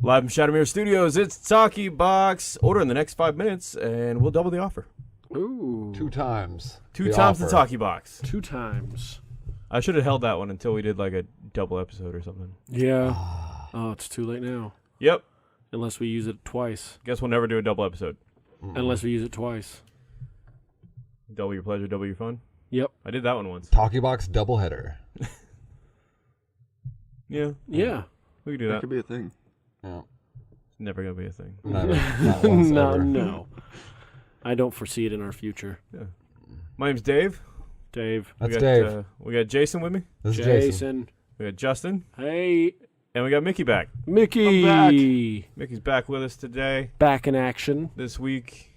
Live from Shadowmere Studios, it's TalkyBox. Order in the next 5 minutes, and we'll double the offer. Ooh. 2 times. Two times the TalkyBox. 2 times. I should have held that one until we did like a double episode or something. Yeah. Oh, it's too late now. Yep. Unless we use it twice. Guess we'll never do a double episode. Unless we use it twice. Double your pleasure, double your fun. Yep. I did that one once. TalkyBox doubleheader. Yeah. Yeah. We could do that. That could be a thing. Yeah. Never going to be a thing. Never. Not once ever. No. I don't foresee it in our future. Yeah. My name's Dave. Dave. That's Dave. We got Jason with me. This is Jason. We got Justin. Hey. And we got Mickey back. Mickey. I'm back. Mickey's back with us today. Back in action. This week,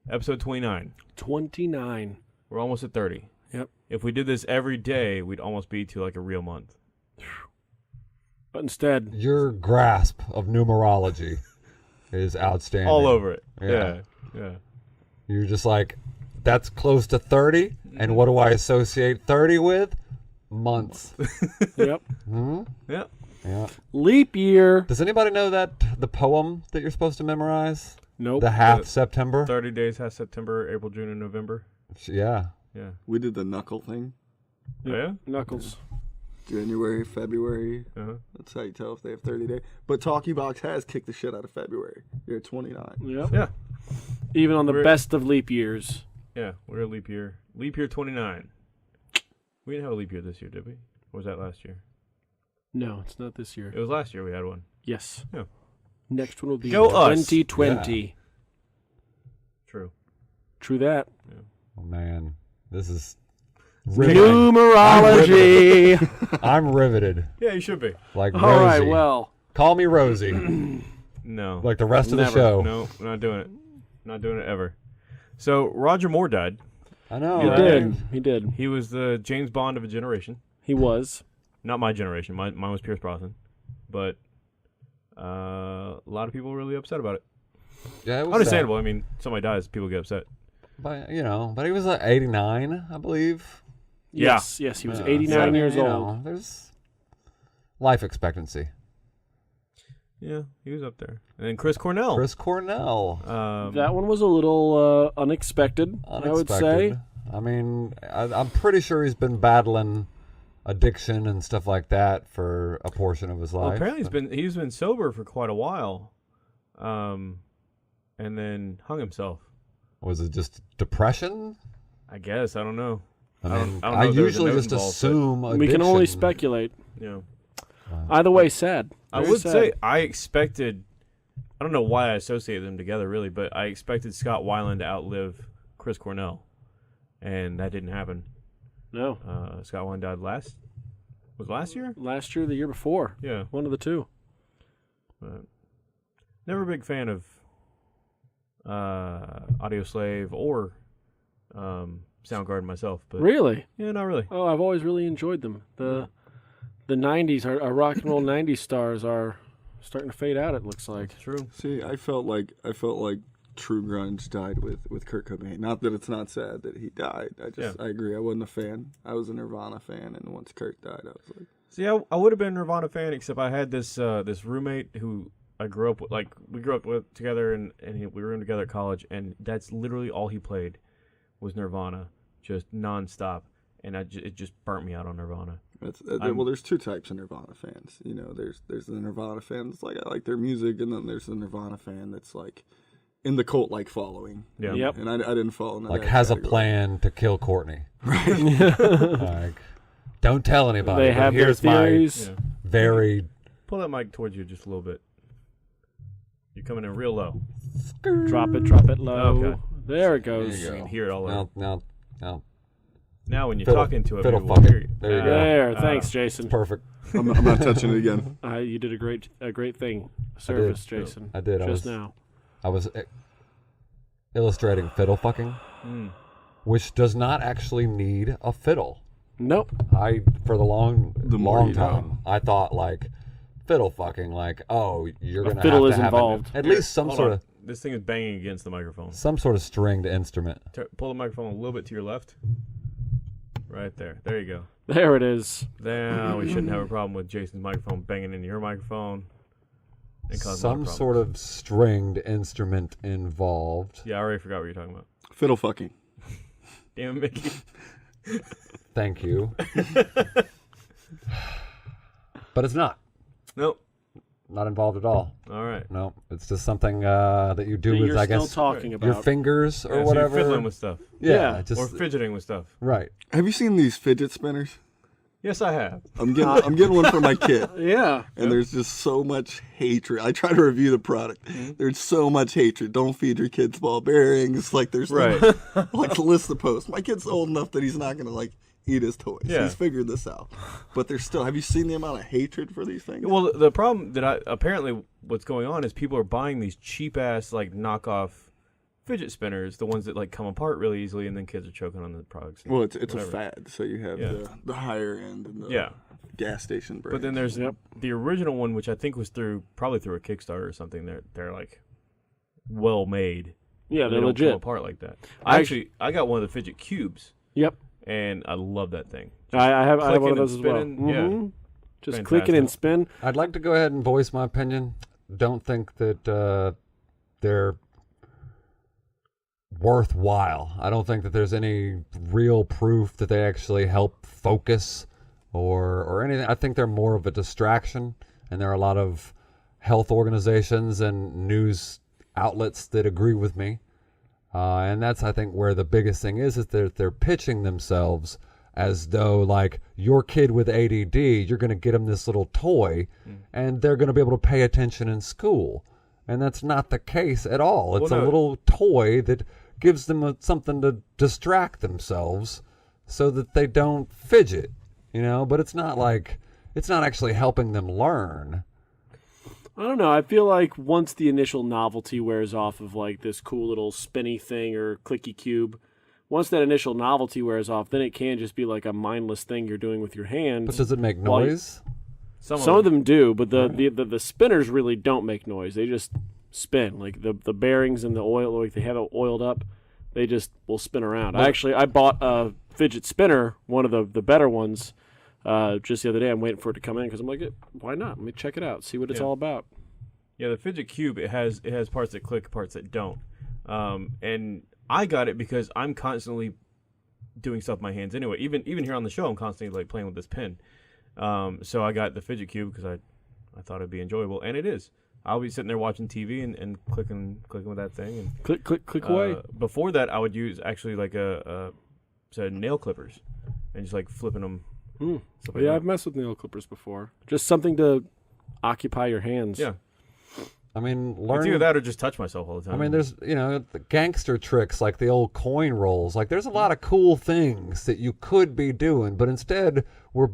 episode 29. 29. We're almost at 30. Yep. If we did this every day, we'd almost be to like a real month. But instead, Your grasp of numerology is outstanding. All over it. Yeah. Yeah. You're just like, that's close to 30, and what do I associate 30 with? Months. yep. Yep. Yeah. Leap year. Does anybody know the poem that you're supposed to memorize? Nope. The half September? 30 days has September, April, June, and November. Yeah. Yeah. We did the knuckle thing. Oh, yeah? Knuckles. January, February. Uh-huh. That's how you tell if they have 30 days. But TalkyBox has kicked the shit out of February. You're at 29. Yep. Yeah. Even on the We're- best of leap years. Yeah. We're a leap year. Leap year 29. We didn't have a leap year this year, did we? Or was that last year? No, it's not this year. It was last year we had one. Yes. Yeah. Next one will be Go us. 2020. Yeah. True. True that. Oh, man. This is Numerology. I'm riveted. Yeah, you should be. Like Rosie. All right, well. Call me Rosie. No. Like the rest of the Never. show. No, we're not doing it. Not doing it ever. So, Roger Moore died. I know. He Yeah. right? did. He did. He was the James Bond of a generation. He was. Not my generation. Mine was Pierce Brosnan. But a lot of people were really upset about it. Yeah, it was Understandable. I mean, somebody dies, people get upset. But he was 89, I believe. Yeah. Yes, he was So, 89 years you old. know, there's life expectancy. Yeah, he was up there. And then Chris Cornell. Chris Cornell. That one was a little unexpected, I would say. I mean, I'm pretty sure he's been battling addiction and stuff like that for a portion of his well, life. apparently he's been sober for quite a while. And then hung himself. Was it just depression? I guess. I don't know. I don't know I if there was a usually note just involved, but- assume addiction. We can only speculate. Yeah. Either way, sad. I Very would sad. say I expected, I don't know why I associate them together really, but I expected Scott Weiland to outlive Chris Cornell. And that didn't happen. No. Scott Weiland died last year? Last year, the year before. Yeah. One of the two. Never a big fan of Audio Slave or Soundgarden myself. But Really? yeah, not really. Oh, I've always really enjoyed them. The 90s, our rock and roll 90s stars are starting to fade out, it looks like. It's true. See, I felt like true grunge died with Kurt Cobain. Not that it's not sad that he died. I agree. I wasn't a fan. I was a Nirvana fan, and once Kurt died, I was like, See, I would have been a Nirvana fan, except I had this this roommate who I grew up with. Like, we grew up with together, and we were in together at college, and that's literally all he played was Nirvana, just nonstop. And it just burnt me out on Nirvana. well, there's two types of Nirvana fans. You know, there's the Nirvana fan that's like, I like their music, and then there's the Nirvana fan that's like in the cult-like following. Yeah. Yep. And I didn't fall into Like that has a category. plan to kill Courtney. Like, don't tell anybody. They but have their here's my theories. Yeah. very Pull that mic towards you just a little bit. You're coming in real low. Drop it low. Okay. There it goes. There you You go. can hear it all over. now. Now when you're Fiddle- talking to it, fiddle people will hear you. fucking. There you go. There. Thanks, Jason. Perfect. I'm not touching it again. You did a great thing. Service, Jason. I did. Just now. I was illustrating Fiddlefucking, which does not actually need a fiddle. Nope. For the long more you time, I thought like Fiddlefucking, like, oh, you're gonna fiddle have is to have involved. at least some Hold sort on. of This thing is banging against the microphone. some sort of stringed instrument. Pull the microphone a little bit to your left. Right there. There you go. There it is. Now we shouldn't have a problem with Jason's microphone banging into your microphone. and cause some sort of stringed instrument involved. Yeah, I already forgot what you're talking about. Fiddlefucking. Damn it, Mickey. Thank you. But it's not. Nope. Not involved at all. All right. No, it's just something that you do That with, you're I still guess, talking about. your fingers or Yeah, so whatever. you're fiddling with stuff. Yeah, Yeah. just Or fidgeting with stuff. right. Have you seen these fidget spinners? Yes, I have. I'm getting one for my kid. Yeah. And there's just so much hatred. I try to review the product. There's so much hatred. Don't feed your kids ball bearings. Like there's Right. like list the post. My kid's old enough that he's not gonna like eat his toys. Yeah. He's figured this out. But there's still. Have you seen the amount of hatred for these things? Well, the problem that apparently what's going on is people are buying these cheap ass like knockoff fidget spinners, the ones that like come apart really easily, and then kids are choking on the products. Well, it's a whatever. fad. So you have the higher end and the Yeah. gas station brands. But then there's the original one, which I think was probably through a Kickstarter or something. They're like well made. Yeah, They they're don't legit. come apart like that. I got one of the fidget cubes, Yep. and I love that thing. I have one clicking of those and as well. spinning, yeah. Mhm. Just Fantastic. clicking and spin. I'd like to go ahead and voice my opinion. Don't think that they're worthwhile. I don't think that there's any real proof that they actually help focus or anything. I think they're more of a distraction, and there are a lot of health organizations and news outlets that agree with me. And that's, I think, where the biggest thing is that they're pitching themselves as though, like, your kid with ADD, you're going to get them this little toy, and they're going to be able to pay attention in school. And that's not the case at all. It's Well, no. a little toy that gives them something to distract themselves so that they don't fidget, But it's not actually helping them learn. I don't know. I feel like once the initial novelty wears off of like this cool little spinny thing or clicky cube, once that initial novelty wears off, then it can just be like a mindless thing you're doing with your hands. But does it make While you- noise? Some of them do, but the spinners really don't make noise. They just spin. Like the bearings and the oil, like they have it oiled up, they just will spin around. I bought a fidget spinner, one of the better ones, just the other day. I'm waiting for it to come in because I'm like, why not? Let me check it out, see what it's all about. Yeah, the fidget cube it has parts that click, parts that don't. And I got it because I'm constantly doing stuff with my hands anyway. Even here on the show, I'm constantly like playing with this pen. So I got the fidget cube because I thought it'd be enjoyable, and it is. I'll be sitting there watching TV and clicking with that thing. And Click away. Before that, I would use actually like a set of nail clippers and just like flipping them. Stuff like Yeah, that. I've messed with nail clippers before. Just something to occupy your hands. Yeah. I mean, It's learn. either that or just touch myself all the time. I mean, there's, the gangster tricks like the old coin rolls. Like, there's a lot of cool things that you could be doing, but instead we're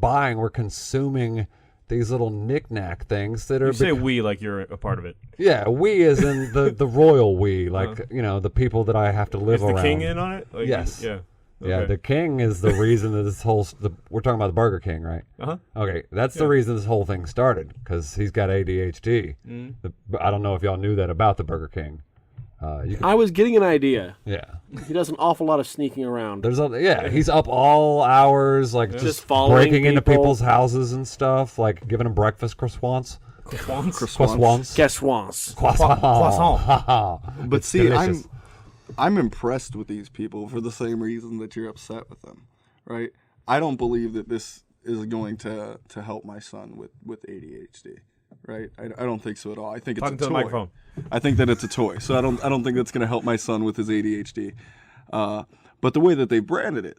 consuming these little knick-knack things that are... You say we like you're a part of it. Yeah, we as in the royal we, like, the people that I have to live Is the around. king in on it? Like, Yes. Yeah. Yeah, Okay. the king is the reason that this whole... we're talking about the Burger King, right? Uh-huh. Okay, that's the reason this whole thing started, because he's got ADHD. I don't know if y'all knew that about the Burger King. I was getting an idea. Yeah. He does an awful lot of sneaking around. He's up all hours, like just following breaking into people. people's houses and stuff, like giving them breakfast croissants. Croissants. Guess once. Croissant. But It's see, delicious. I'm impressed with these people for the same reason that you're upset with them, right? I don't believe that this is going to help my son with ADHD, right? I don't think so at all. I think it's Talking a to the toy. microphone. I think that it's a toy, so I don't think that's going to help my son with his ADHD. But the way that they branded it,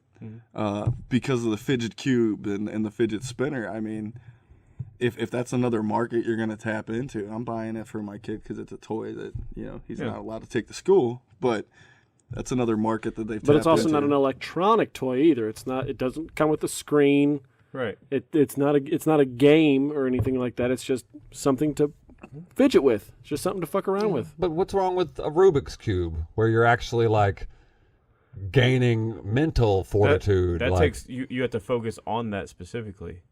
because of the fidget cube and the fidget spinner, I mean, if that's another market you're going to tap into, I'm buying it for my kid because it's a toy that he's not allowed to take to school. But that's another market that they've. But it's tapped also into. not an electronic toy either. It's not. It doesn't come with a screen. Right. It's not a game or anything like that. It's just something to fidget with. It's just something to fuck around with. But what's wrong with a Rubik's Cube, where you're actually, like, gaining mental fortitude? That like, takes you have to focus on that specifically.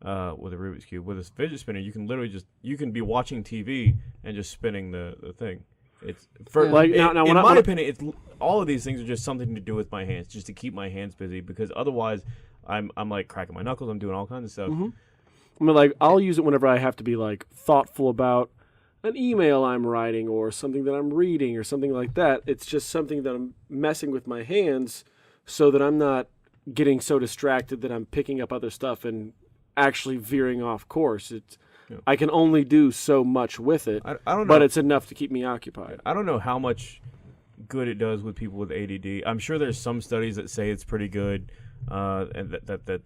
With a Rubik's Cube, with a fidget spinner, you can literally you can be watching TV and just spinning the thing. It's for Like, now in when I- my when I- opinion, it's all of these things are just something to do with my hands, just to keep my hands busy. Because otherwise, I'm like cracking my knuckles. I'm doing all kinds of stuff. I mean, like, I'll use it whenever I have to be like thoughtful about an email I'm writing or something that I'm reading or something like that. It's just something that I'm messing with my hands so that I'm not getting so distracted that I'm picking up other stuff and actually veering off course. I can only do so much with it, I don't know. but it's enough to keep me occupied. I don't know how much good it does with people with ADD. I'm sure there's some studies that say it's pretty good, and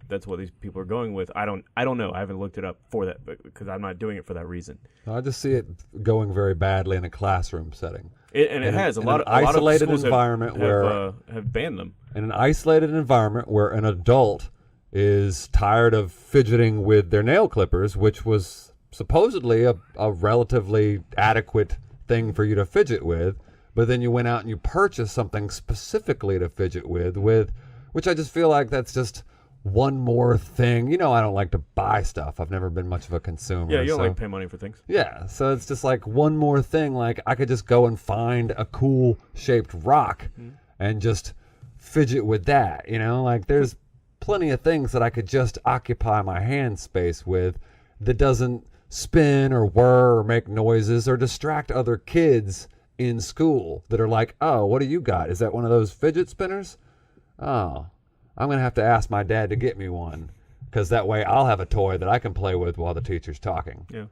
that's what these people are going with. I don't know. I haven't looked it up for that because I'm not doing it for that reason. I just see it going very badly in a classroom setting. It has a lot of isolated schools environment have banned them. In an isolated environment where an adult is tired of fidgeting with their nail clippers, which was supposedly a relatively adequate thing for you to fidget with, but then you went out and you purchased something specifically to fidget with, which I just feel like that's just one more thing. I don't like to buy stuff. I've never been much of a consumer. Yeah, you don't like paying money for things. Yeah, so it's just like one more thing. Like I could just go and find a cool shaped rock and just fidget with that. Like there's plenty of things that I could just occupy my hand space with that doesn't spin or whir or make noises or distract other kids in school that are like, oh, what do you got? Is that one of those fidget spinners? Oh, I'm going to have to ask my dad to get me one because that way I'll have a toy that I can play with while the teacher's talking. Yeah.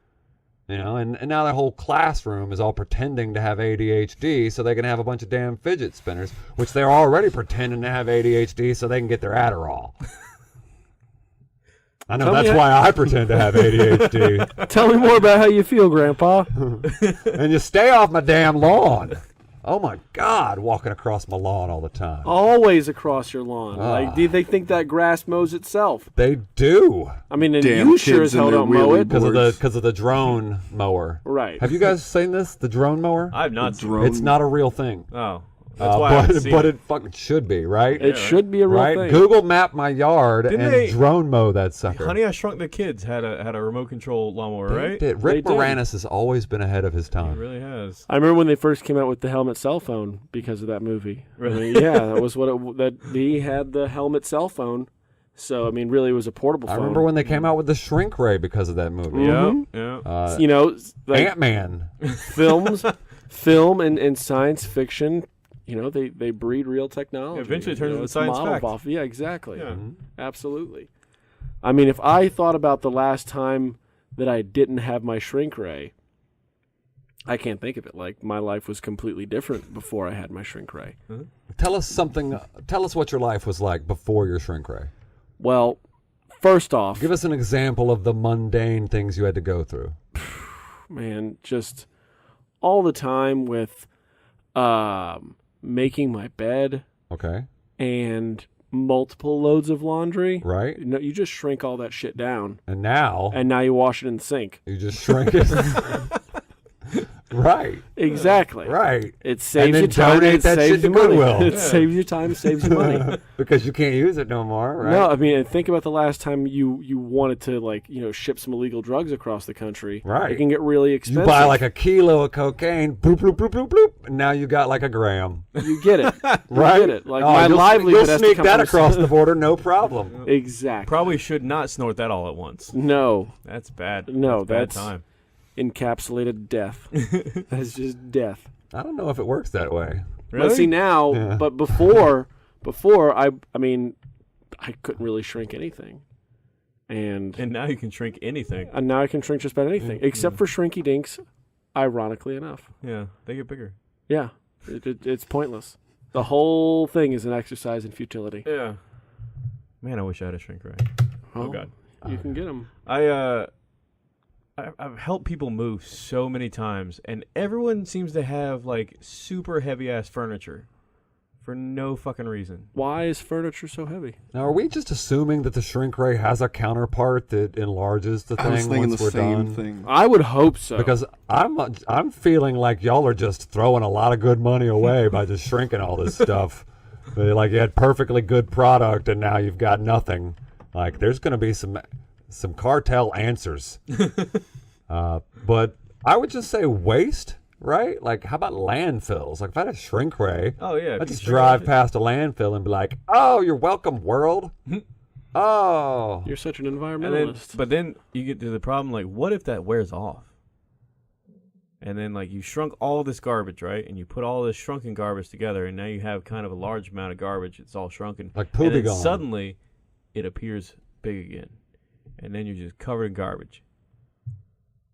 And now their whole classroom is all pretending to have ADHD so they can have a bunch of damn fidget spinners, which they're already pretending to have ADHD so they can get their Adderall. I know that's why I pretend to have ADHD. Tell me more about how you feel, Grandpa. And you stay off my damn lawn. Oh my God, walking across my lawn all the time. Always across your lawn. Like, do they think that grass mows itself? They do. I mean, and Damn you sure kids as hell and their don't mow wheelie it. Because of the drone mower. Right. Have you guys seen this? The drone mower? I've not seen drone. It's not a real thing. Oh, that's why I haven't seen but it. it fucking should be, right? It should be a real right? thing. Google map my yard Didn't and they- drone mow that sucker. Honey, I Shrunk the Kids had a remote control lawnmower, right? Rick They did. Moranis has always been ahead of his It time. really has. I remember when they first came out with the helmet cell phone because of that movie. Really? I mean, yeah, that was that he had the helmet cell phone. So I mean, really, it was a portable phone. I remember when they came out with the shrink ray because of that movie. Yeah. You know, like Ant-Man. film and science fiction. They breed real technology. Eventually it turns into it's science modeled fact. off. Yeah, exactly. Yeah. Absolutely. I mean, if I thought about the last time that I didn't have my shrink ray, I can't think of it. Like, my life was completely different before I had my shrink ray. Tell us what your life was like before your shrink ray. Well, first off, Give us an example of the mundane things you had to go through. man, just all the time with making my bed Okay. and multiple loads of laundry. Right. No, you just shrink all that shit down, And now and now you wash it in the sink. you just shrink it. Right. Exactly. Right. It saves then you time. donate It that saves shit to you money. Goodwill. It saves you time. Saves you money. Because you can't use it no more, right? No, I mean, think about the last time you wanted to ship some illegal drugs across the country. Right. It can get really expensive. You buy like a kilo of cocaine, bloop, bloop, bloop, bloop, bloop, and now you got like a gram. You get it. Right? You get it. Like Oh, my livelihood You'll has to sneak come that from across the border, no problem. Exactly. Probably should not snort that all at once. No. That's bad. No, that's that's- bad time. Encapsulated death. That's just death. I don't know if it works that way. Really? But see now, Yeah. but before I mean, I couldn't really shrink anything, and And now you can shrink anything. now I can shrink just about anything except for Shrinky Dinks. Ironically enough, Yeah, they get bigger. yeah, it's pointless. The whole thing is an exercise in futility. Yeah. Man, I wish I had a shrink ray. Well, Oh God. you can get them. I've helped people move so many times, and everyone seems to have like super heavy ass furniture for no fucking reason. Why is furniture so heavy? Now, are we just assuming that the shrink ray has a counterpart that enlarges the I was thing thinking once the we're same done? thing. I would hope so. Because I'm feeling like y'all are just throwing a lot of good money away by just shrinking all this stuff. Like you had perfectly good product and now you've got nothing. Like there's going to be some cartel answers. But I would just say waste, right? Like how about landfills? Like if I had a shrink ray, Oh yeah. I'd just drive past a landfill and be like, "Oh, you're welcome, world." Oh, You're such an And then, environmentalist. but then you get to the problem like, what if that wears off? and then like you shrunk all this garbage, right? And you put all this shrunken garbage together, and now you have kind of a large amount of garbage. It's all shrunken. Like and then Poobygone. suddenly, it appears big again, and then you're just covered in garbage.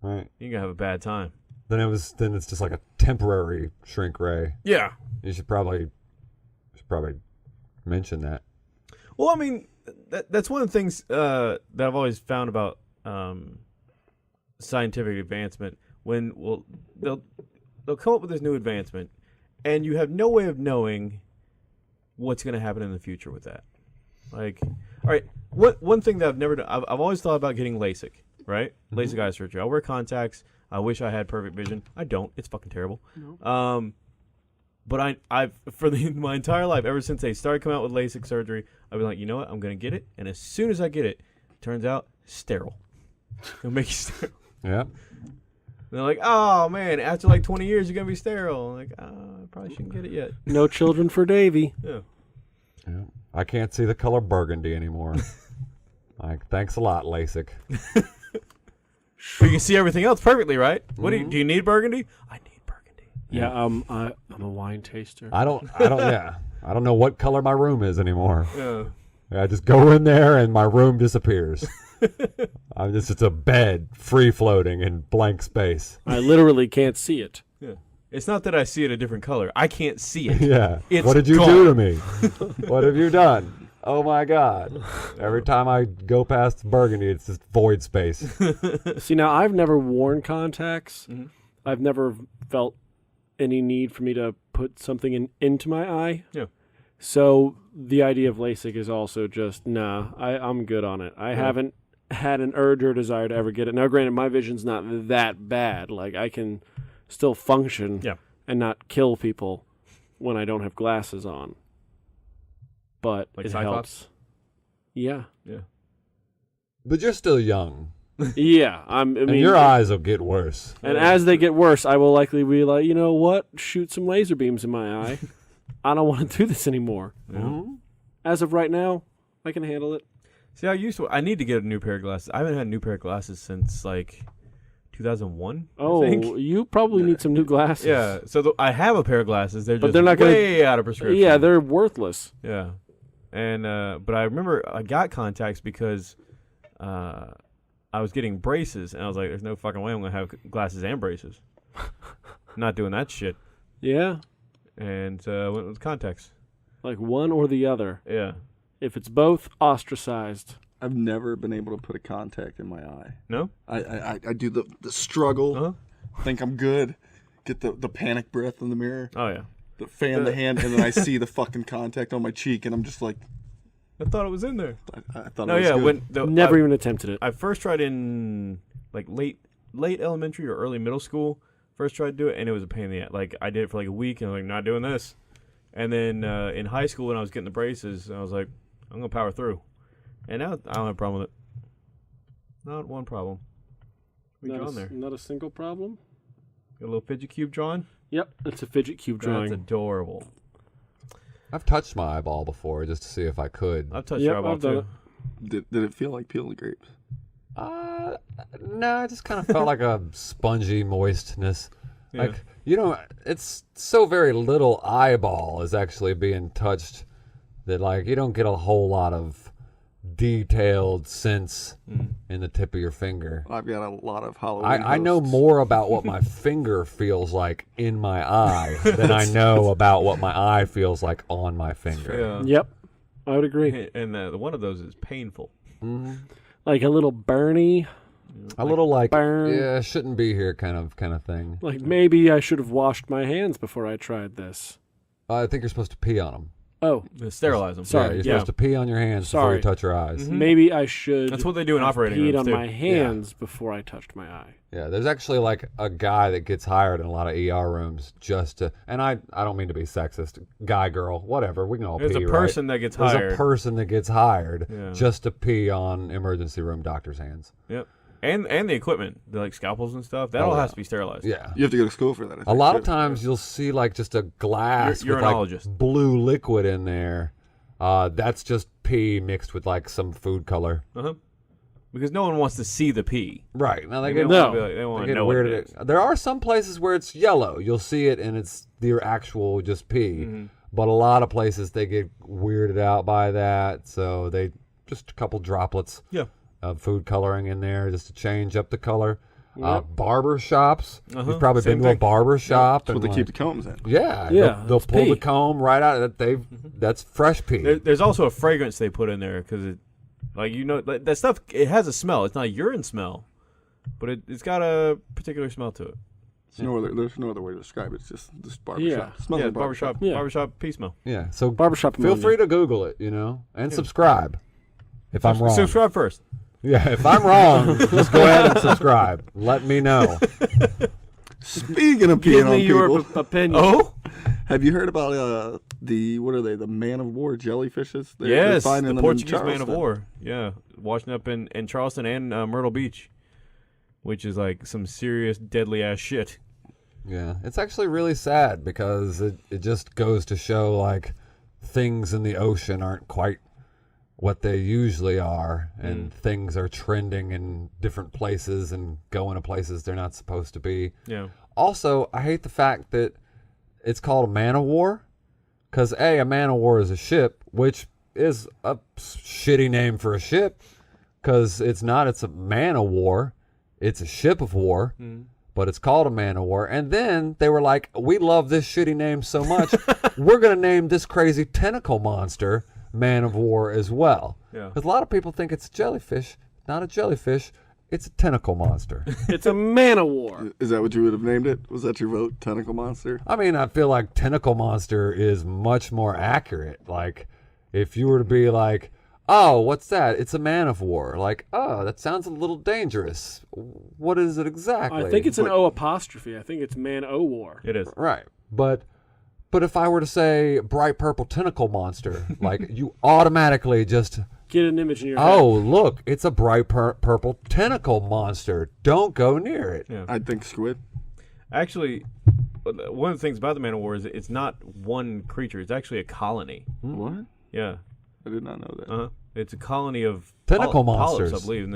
Right. You're gonna have a bad time. Then it's just like a temporary shrink ray. Yeah. You should probably mention that. Well, I mean, that's one of the things that I've always found about scientific advancement. When they'll come up with this new advancement, and you have no way of knowing what's going to happen in the future with that. Like, all right, one thing that I've never done, I've always thought about getting LASIK, right? LASIK eye surgery. I wear contacts. I wish I had perfect vision. I don't. It's fucking terrible. Nope. But I've for my entire life, ever since they started coming out with LASIK surgery, I've been like, you know what? I'm gonna get it, and as soon as I get it, turns out sterile. It'll make you sterile. Yeah. And they're like, oh man, after like 20 years, you're gonna be sterile. I'm like, I probably shouldn't get it yet. No children for Davy. Yeah. Yeah. I can't see the color burgundy anymore. Like, thanks a lot, LASIK. But you can see everything else perfectly, right? What do you need burgundy? I need burgundy. Yeah, I'm a wine taster. I don't know what color my room is anymore. Yeah. I just go in there and my room disappears. It's a bed free floating in blank space. I literally can't see it. Yeah. It's not that I see it a different color. I can't see it. Yeah. It's what did you gone. do to me? What have you done? Oh my God. Every time I go past burgundy, it's just void space. See, now I've never worn contacts. Mm-hmm. I've never felt any need for me to put something into my eye. Yeah. So the idea of LASIK is also just, nah, I'm good on it. I haven't had an urge or desire to ever get it. Now, granted, my vision's not that bad. Like, I can still function and not kill people when I don't have glasses on. But Like it Cyclops? helps. Yeah. Yeah. But you're still young. Yeah. I mean, And your eyes will get worse. And as they get worse, I will likely be like, you know what? Shoot some laser beams in my eye. I don't want to do this anymore. Mm-hmm. As of right now, I can handle it. See, I need to get a new pair of glasses. I haven't had a new pair of glasses since like 2001. Oh, I think. you probably need some new glasses. Yeah. So I have a pair of glasses. They're But just they're not way out of prescription. Yeah, they're worthless. Yeah. And but I remember I got contacts because I was getting braces, and I was like, "There's no fucking way I'm gonna have glasses and braces." Not doing that shit. Yeah. And went with contacts. Like one or the other. Yeah. If it's both, ostracized. I've never been able to put a contact in my eye. No. I do the struggle. Uh-huh. Think I'm good. Get the panic breath in the mirror. Oh yeah. The fan the hand, and then I see the fucking contact on my cheek, and I'm just like, I thought it was in there. I thought No, it was yeah. good. Never even attempted it. I first tried in like late elementary or early middle school. First tried to do it, and it was a pain in the ass. Like I did it for like a week, and I'm like, not doing this. And then in high school, when I was getting the braces, I was like, I'm gonna power through. And now I don't have a problem with it. Not one problem. We drawn there. Not a single problem? Got a little fidget cube drawn. Yep, it's a fidget cube drawing. That's adorable. I've touched my eyeball before just to see if I could. I've touched Yep, your eyeball I've done too. Did it feel like peeling grapes? No, it just kind of felt like a spongy moistness. Yeah. Like, it's so very little eyeball is actually being touched that, like, you don't get a whole lot of detailed sense in the tip of your finger. I've got a lot of Halloween. I know hosts. more about what my finger feels like in my eye than I know about what my eye feels like on my finger. Yeah. Yep, I would agree. And one of those is painful. Like a little burny. A little like, burn. yeah, shouldn't be here kind of thing. Like maybe I should have washed my hands before I tried this. I think you're supposed to pee on them. Oh, Sterilize them. Sorry. Yeah, you're Yeah. supposed to pee on your hands before Sorry. you touch your eyes. maybe I should. That's what they do in have operating peed rooms on too. my hands before I touched my eye. Yeah, there's actually like a guy that gets hired in a lot of ER rooms just to, and I don't mean to be sexist, guy, girl, whatever, we can all There's pee, a person that gets hired. There's a person that gets hired Yeah. just to pee on emergency room doctors' hands. Yep. And the equipment, the like scalpels and stuff, that all has to be sterilized. Yeah. You have to go to school for that. I A think, lot too. of times you'll see like just a glass You're with an like urologist. blue liquid in there. That's just pee mixed with like some food color. Uh-huh. Because no one wants to see the pee. Right. Now they They get, want to be like, they want they to get know what it weirded. is. There are some places where it's yellow. You'll see it and it's the actual just pee. Mm-hmm. But a lot of places they get weirded out by that. So they just a couple droplets Yeah. of food coloring in there just to change up the color. Barber shops. You've probably Same been to a thing. barber shop. That's and what they like, keep the combs in. Yeah. Yeah, They'll it's pull the pee. comb right out of it. That's fresh pee. There's also a fragrance they put in there because it, like that stuff. It has a smell. It's not a urine smell, but it's got a particular smell to it. There's no other way to describe it. It's just barbershop. Yeah. Smells Yeah, like barbershop. barbershop pee smell. Yeah. So Barbershop feel ammonia. free to Google it, and subscribe if I'm wrong. Subscribe first. Yeah, if I'm wrong, just go ahead and subscribe. Let me know. Speaking of Give peeing me on your people, opinion. Oh, have you heard about what are they? The man of war jellyfishes? They're yes, finding the them in Portuguese man of Charleston. war. Yeah, washing up in Charleston and Myrtle Beach, which is like some serious deadly ass shit. Yeah, it's actually really sad because it just goes to show like things in the ocean aren't quite what they usually are, and things are trending in different places and going to places they're not supposed to be. Yeah. Also, I hate the fact that it's called a man of war, because a man of war is a ship, which is a shitty name for a ship, because it's not. It's a man of war. It's a ship of war. But it's called a man of war. And then they were like, we love this shitty name so much, we're going to name this crazy tentacle monster man of war as well. Yeah. Because a lot of people think it's a jellyfish. Not a jellyfish. It's a tentacle monster. It's a Manowar. Is that what you would have named it? Was that your vote? Tentacle monster? I mean, I feel like tentacle monster is much more accurate. Like, if you were to be like, oh, what's that? It's a man of war. Like, oh, that sounds a little dangerous. What is it exactly? I think it's an O apostrophe. I think it's Man-O-War. It is. Right. But if I were to say bright purple tentacle monster, like you automatically just, Get an image in your head. oh, look, it's a bright purple tentacle monster. Don't go near it. Yeah. I think squid. Actually, one of the things about the man of war is it's not one creature. It's actually a colony. What? Yeah. I did not know that. Uh-huh. It's a colony of Tentacle polyps, monsters. I believe. And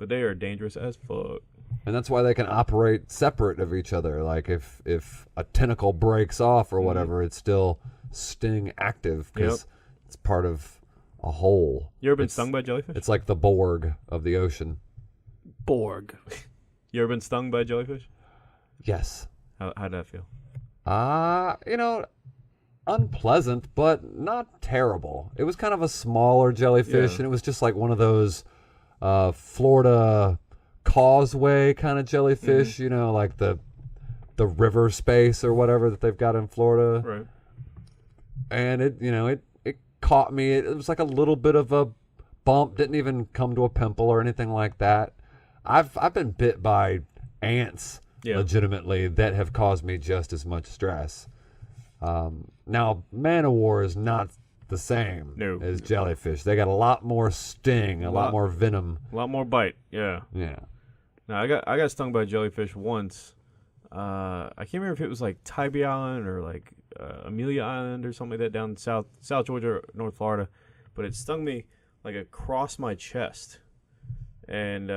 they are dangerous as fuck. And that's why they can operate separate of each other. Like if a tentacle breaks off or whatever, it's still sting active because it's part of a whole. You ever been stung by a jellyfish? It's like the Borg of the ocean. Borg. You ever been stung by a jellyfish? Yes. How'd that feel? Unpleasant, but not terrible. It was kind of a smaller jellyfish, Yeah. and it was just like one of those Florida causeway kind of jellyfish, like the river space or whatever that they've got in Florida. Right. And it caught me. It was like a little bit of a bump. Didn't even come to a pimple or anything like that. I've been bit by ants legitimately that have caused me just as much stress. Now, Manowar is not the same as jellyfish. They got a lot more sting, a lot more venom. A lot more bite. Yeah. Yeah. Now I got stung by a jellyfish once. I can't remember if it was like Tybee Island or like Amelia Island or something like that down South Georgia, North Florida, but it stung me like across my chest, and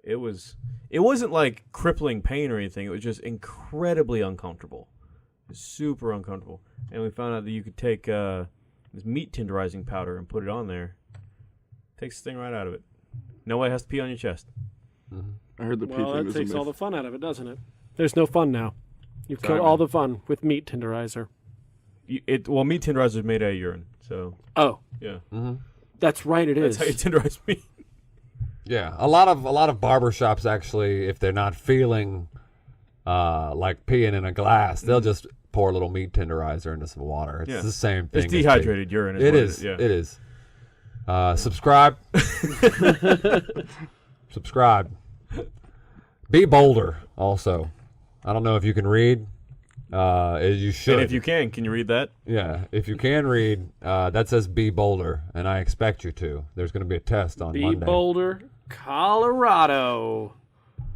it wasn't like crippling pain or anything. It was just incredibly uncomfortable. It was super uncomfortable, and we found out that you could take this meat tenderizing powder and put it on there. Takes the sting right out of it. Nobody has to pee on your chest. I heard the pee Well, thing that was a takes all the myth. fun out of it, doesn't it? There's no fun now. You've Sorry, killed all man. the fun with meat tenderizer. Meat tenderizer is made out of urine, so Oh, yeah. that's right. It That's is. how you tenderize meat. Yeah. A lot of barber shops actually, if they're not feeling like peeing in a glass, they'll just pour a little meat tenderizer into some water. It's the same thing. It's dehydrated urine. It what is. Yeah. It is. Subscribe. Subscribe. Be bolder. Also, I don't know if you can read. You should. And if you can you read that? Yeah, if you can read, that says be bolder, and I expect you to. There's going to be a test on Be Monday. Boulder, Colorado.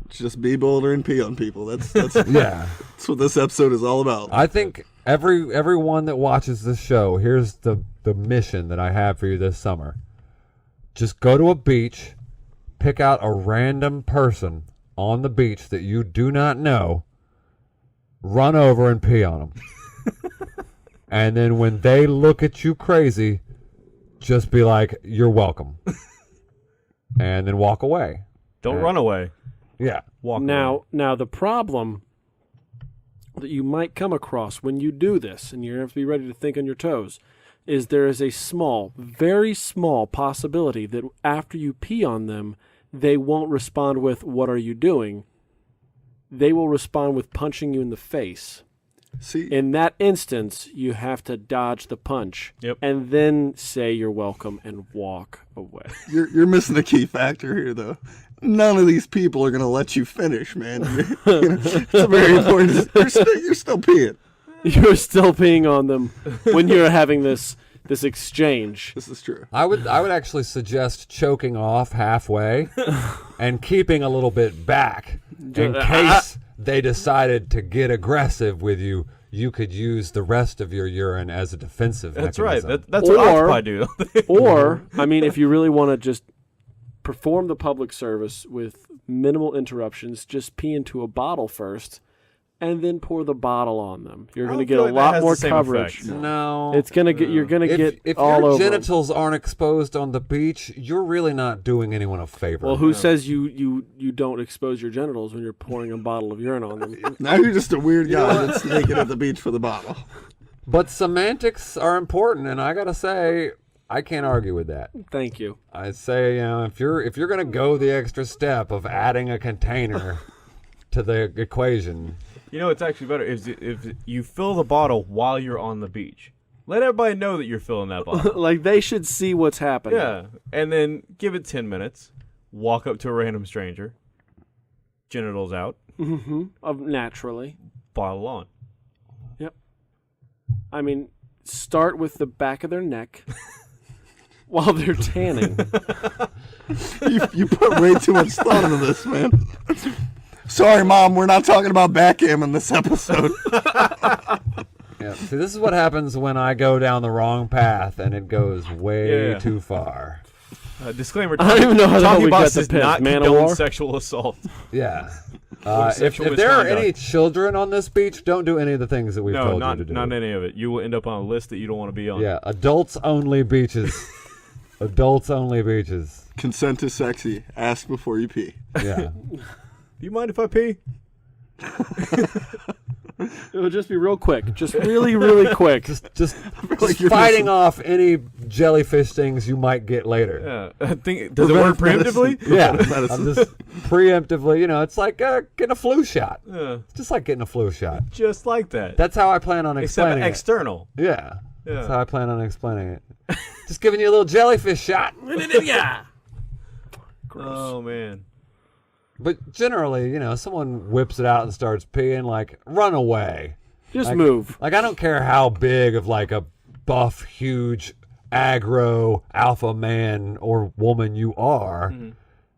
Just be bolder and pee on people. That's Yeah, that's what this episode is all about. I think everyone that watches this show, here's the mission that I have for you this summer. Just go to a beach, pick out a random person on the beach that you do not know, run over and pee on them. And then when they look at you crazy, just be like, "You're welcome." And then walk away. Don't run away. Yeah. Walk away. Now the problem that you might come across when you do this, and you have to be ready to think on your toes, is there is a small, very small possibility that after you pee on them, they won't respond with, "What are you doing?" They will respond with punching you in the face. See, In that instance, you have to dodge the punch. Yep. And then say you're welcome and walk away. you're missing a key factor here, though. None of these people are gonna let you finish, man. It's a very important. You're still peeing. You're still peeing on them when you're having this exchange. This is true. I would actually suggest choking off halfway and keeping a little bit back in case they decided to get aggressive with you. You could use the rest of your urine as a defensive That's mechanism. right. That's what octopi do. Or, I mean, if you really want to just perform the public service with minimal interruptions, just pee into a bottle first and then pour the bottle on them. You're going to get a lot more coverage. No. It's going to get, you're going to get if all your over 'em. genitals aren't exposed on the beach, you're really not doing anyone a favor. Well, who says you don't expose your genitals when you're pouring a bottle of urine on them? Now you're just a weird guy that's naked at the beach for the bottle. But semantics are important, and I gotta say, I can't argue with that. Thank you. I say, if you're gonna go the extra step of adding a container to the equation. You know, it's actually better if you fill the bottle while you're on the beach. Let everybody know that you're filling that bottle. Like, they should see what's happening. Yeah, and then give it 10 minutes. Walk up to a random stranger. Genitals out. Naturally. Bottle on. Yep. I mean, start with the back of their neck while they're tanning. You put way too much thought into this, man. Sorry, Mom, we're not talking about backgammon this episode. Yeah. See, this is what happens when I go down the wrong path and it goes way Yeah. too far. Disclaimer: I don't even know how the hell we got TalkyBox the does pit, not condone Manowar. sexual assault. Yeah. If sexual there are misconduct. any children on this beach, don't do any of the things that we've No, told not you to do. not any of it. You will end up on a list that you don't want to be on. Yeah, adults only beaches. Adults only beaches. Consent is sexy. Ask before you pee. Yeah. Do you mind if I pee? It'll just be real quick. Just really, really quick. Just like you're fighting off any jellyfish things you might get later. Yeah. I think does it work preemptively? Yeah, Medicine. I'm just preemptively. It's like getting a flu shot. Yeah. It's just like getting a flu shot. Just like that. That's how I plan on Except explaining it. external. Yeah. Yeah. That's how I plan on explaining it. Just giving you a little jellyfish shot. Yeah. Oh man. But generally, someone whips it out and starts peeing, like, run away. Just move. Like, I don't care how big of, like, a buff, huge, aggro, alpha man or woman you are.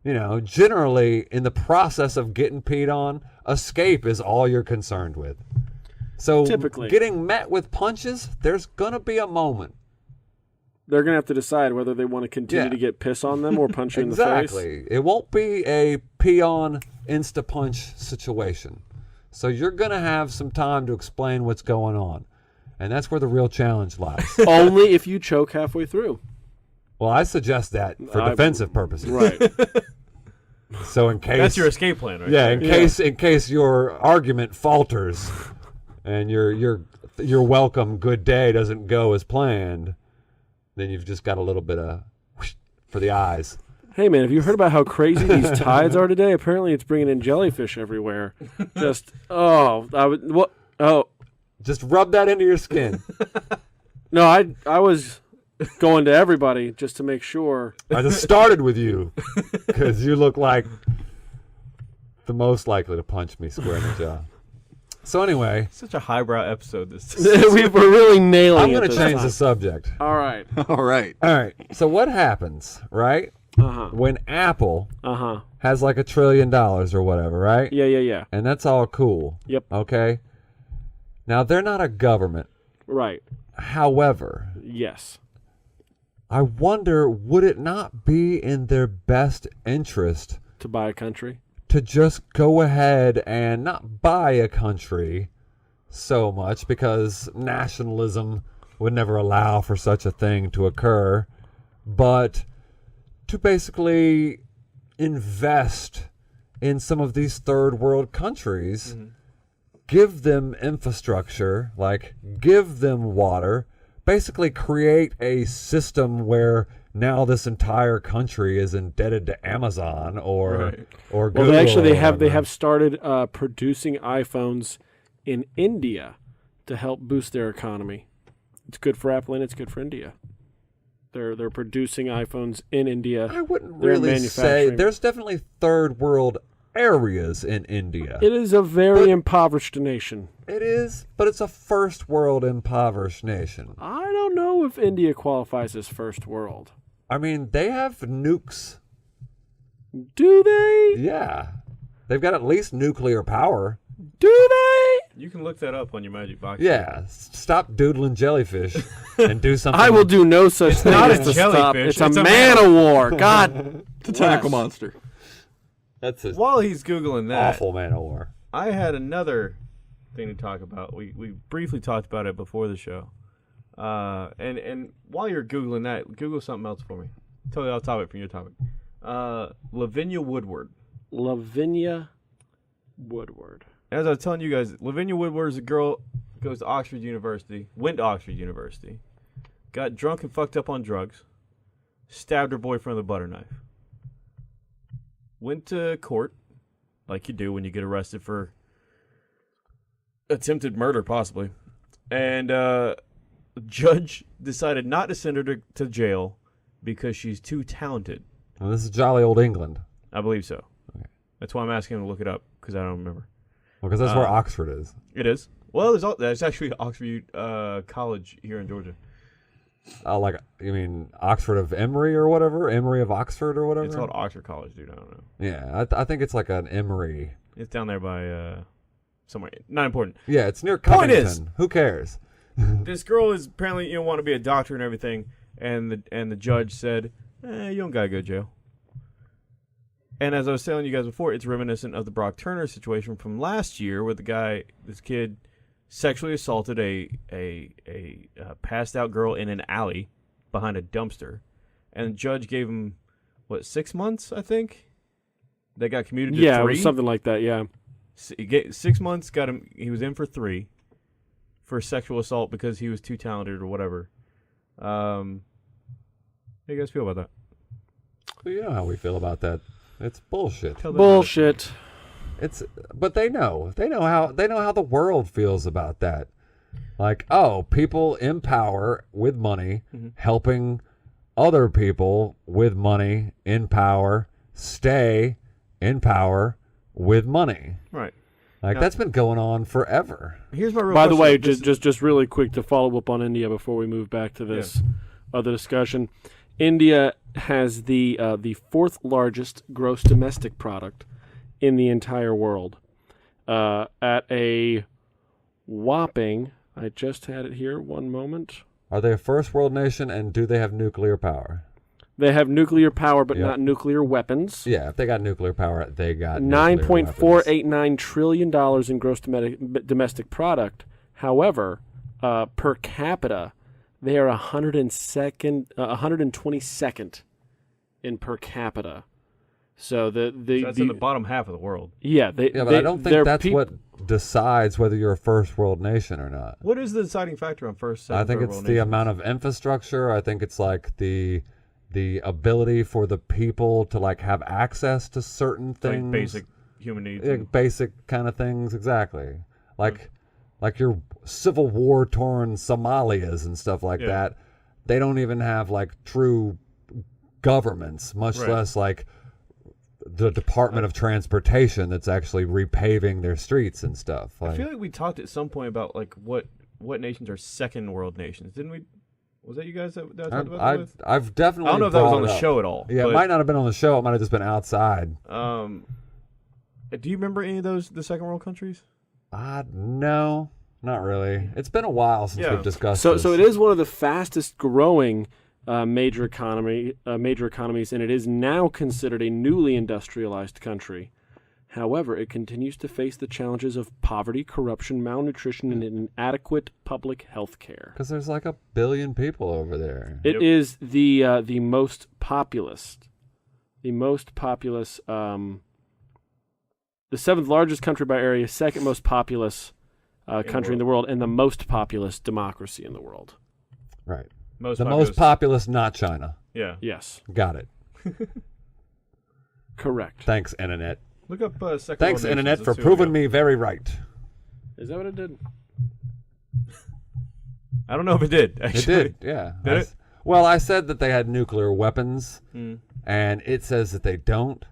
Generally, in the process of getting peed on, escape is all you're concerned with. So, Typically. getting met with punches, there's going to be a moment. They're going to have to decide whether they want to continue Yeah. to get piss on them or punch you in the face. Exactly. It won't be a pee on, insta-punch situation. So you're going to have some time to explain what's going on. And that's where the real challenge lies. Only if you choke halfway through. Well, I suggest that for defensive purposes. Right. So in case That's your escape plan, right? Yeah, in case your argument falters and your welcome good day doesn't go as planned, then you've just got a little bit of whoosh for the eyes. Hey, man, have you heard about how crazy these tides are today? Apparently it's bringing in jellyfish everywhere. Just, Just rub that into your skin. No, I was going to everybody just to make sure. I just started with you because you look like the most likely to punch me square in the jaw. So anyway, Such a highbrow episode. We're really nailing I'm it. going to this change time. the subject. All right. All right. All right. So what happens, right? Uh-huh. When Apple Uh-huh. has like $1 trillion or whatever, right? Yeah. And that's all cool. Yep. Okay. Now they're not a government. Right. However, Yes. I wonder, would it not be in their best interest To buy a country. to just go ahead and not buy a country so much, because nationalism would never allow for such a thing to occur, but to basically invest in some of these third world countries, give them infrastructure, like give them water, basically create a system where now this entire country is indebted to Amazon or Google. Well, they or have started producing iPhones in India to help boost their economy. It's good for Apple and it's good for India. They're producing iPhones in India. I wouldn't They're really say manufacturing. there's definitely third world areas in India. It is a very impoverished nation. It is, but it's a first world impoverished nation. I don't know if India qualifies as first world. I mean, they have nukes. Do they? Yeah. They've got at least nuclear power. Do they? You can look that up on your Magic Box. Yeah. Stop doodling jellyfish and do something. I will do no such thing not as a to stop. jellyfish, It's a it's a man of war. God. The tentacle bless. monster. That's a While he's Googling that, awful man of war. I had another thing to talk about. We briefly talked about it before the show. And while you're Googling that, Google something else for me. Totally off topic from your topic. Lavinia Woodward. Lavinia Woodward. As I was telling you guys, Lavinia Woodward is a girl, went to Oxford University, got drunk and fucked up on drugs, stabbed her boyfriend with a butter knife. Went to court, like you do when you get arrested for attempted murder, possibly. And the judge decided not to send her to jail because she's too talented. Well, this is jolly old England. I believe so. Okay. That's why I'm asking him to look it up, because I don't remember. Well, because that's where Oxford is. It is. Well, there's actually Oxford College here in Georgia. Like, you mean Oxford of Emory or whatever? Emory of Oxford or whatever? It's called Oxford College, dude. I don't know. Yeah, I think it's like an Emory. It's down there by somewhere. Not important. Yeah, it's near Point Covington. is- Who cares? This girl is apparently want to be a doctor and everything, and the judge said, you don't gotta go to jail. And as I was telling you guys before, it's reminiscent of the Brock Turner situation from last year, where this kid sexually assaulted a passed out girl in an alley behind a dumpster, and the judge gave him 6 months, I think. They got commuted to 3. Yeah, it was something like that. Yeah. 6 months got him. He was in for 3 for sexual assault because he was too talented or whatever. How do you guys feel about that? Well, you know how we feel about that. It's bullshit. Bullshit. But they know how the world feels about that. Like, people in power with money helping other people with money in power stay in power with money. Right. Like, that's been going on forever. Here's my real By the way, question. just really quick to follow up on India before we move back to this other discussion. India has the 4th largest gross domestic product in the entire world, at a whopping. I just had it here. One moment. Are they a first world nation, and do they have nuclear power? They have nuclear power, but not nuclear weapons. Yeah, if they got nuclear power, they got nuclear weapons. $9.489 trillion in gross domestic product. However, per capita, they are 122nd in per capita. So that's in the bottom half of the world. Yeah, but I don't think that's what decides whether you're a first world nation or not. What is the deciding factor on first? I think it's the amount of infrastructure. I think it's like the ability for the people to like have access to certain things, like basic human needs, basic kind of things. Exactly, like your civil war torn Somalias and stuff like that. They don't even have like true governments, much less like the Department of Transportation that's actually repaving their streets and stuff. I feel like we talked at some point about like what nations are second world nations, didn't we? Was that you guys that talked about that with? I've definitely. I don't know if that was on the show at all. Yeah, it might not have been on the show. It might have just been outside. Do you remember any of the second world countries? No, not really. It's been a while since we've discussed So this. so it is one of the fastest growing major economies, and it is now considered a newly industrialized country. However, it continues to face the challenges of poverty, corruption, malnutrition, and inadequate public health care. Because there's like 1 billion people over there. It is the most populous, the 7th largest country by area, 2nd most populous country in the world, and the most populous democracy in the world. Right. Most most populous, not China. Yeah. Yes, Got it. correct. Thanks, Internet. Look up second Thanks, world Internet, nations. for Let's see what we proving got. me very right. Is that what it did? I don't know if it did. It Actually, did, yeah. Did it? Well, I said that they had nuclear weapons, Mm. and it says that they don't.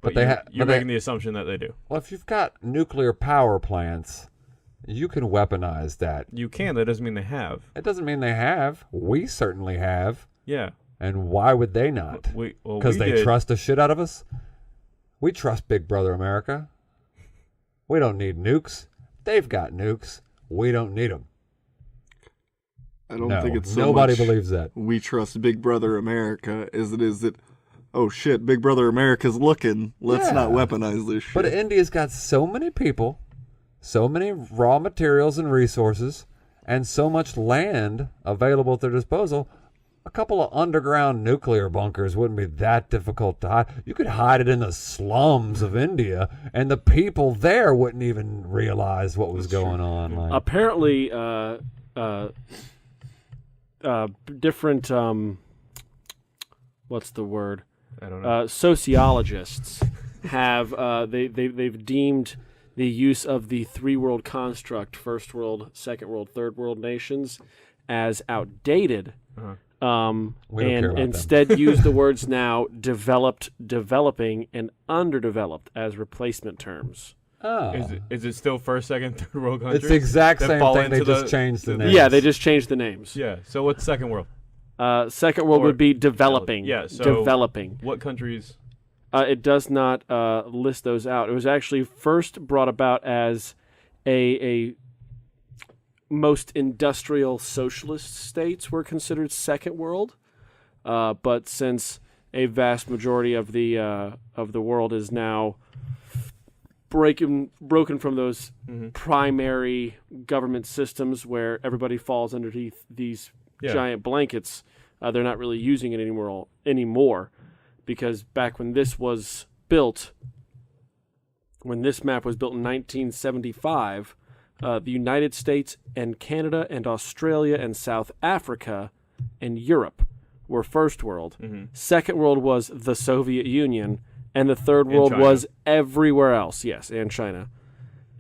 But they you're making the assumption that they do. Well, if you've got nuclear power plants, you can weaponize that. You can. That doesn't mean they have. It doesn't mean they have. We certainly have. Yeah. And why would they not? Because they did. trust the shit out of us? We trust Big Brother America. We don't need nukes. They've got nukes. We don't need them. I don't think it's so nobody much believes that. we trust Big Brother America as it is that, oh shit, Big Brother America's looking. Let's not weaponize this shit. But India's got so many people, so many raw materials and resources, and so much land available at their disposal. A couple of underground nuclear bunkers wouldn't be that difficult to hide. You could hide it in the slums of India, and the people there wouldn't even realize what was going on. Like, Apparently, different what's the word? I don't know. Sociologists have they've deemed the use of the 3-world construct, first world, second world, third world nations, as outdated. Uh-huh. We don't care And about them. instead use the words now developed, developing, and underdeveloped as replacement terms. oh. Is it still first, second, third world countries? It's the exact that same fall thing. They into just changed the names. Yeah, they just changed the names. Yeah. So what's second world? Second world Or- would be developing. Yeah, so- developing. What countries? It does not list those out. It was actually first brought about as a most industrial socialist states were considered second world, but since a vast majority of the world is now broken from those primary government systems where everybody falls underneath these giant blankets, they're not really using it anymore. Because back when this was built, when this map was built in 1975, the United States and Canada and Australia and South Africa and Europe were first world. Second world was the Soviet Union, and the third world China. was everywhere else. Yes, and China.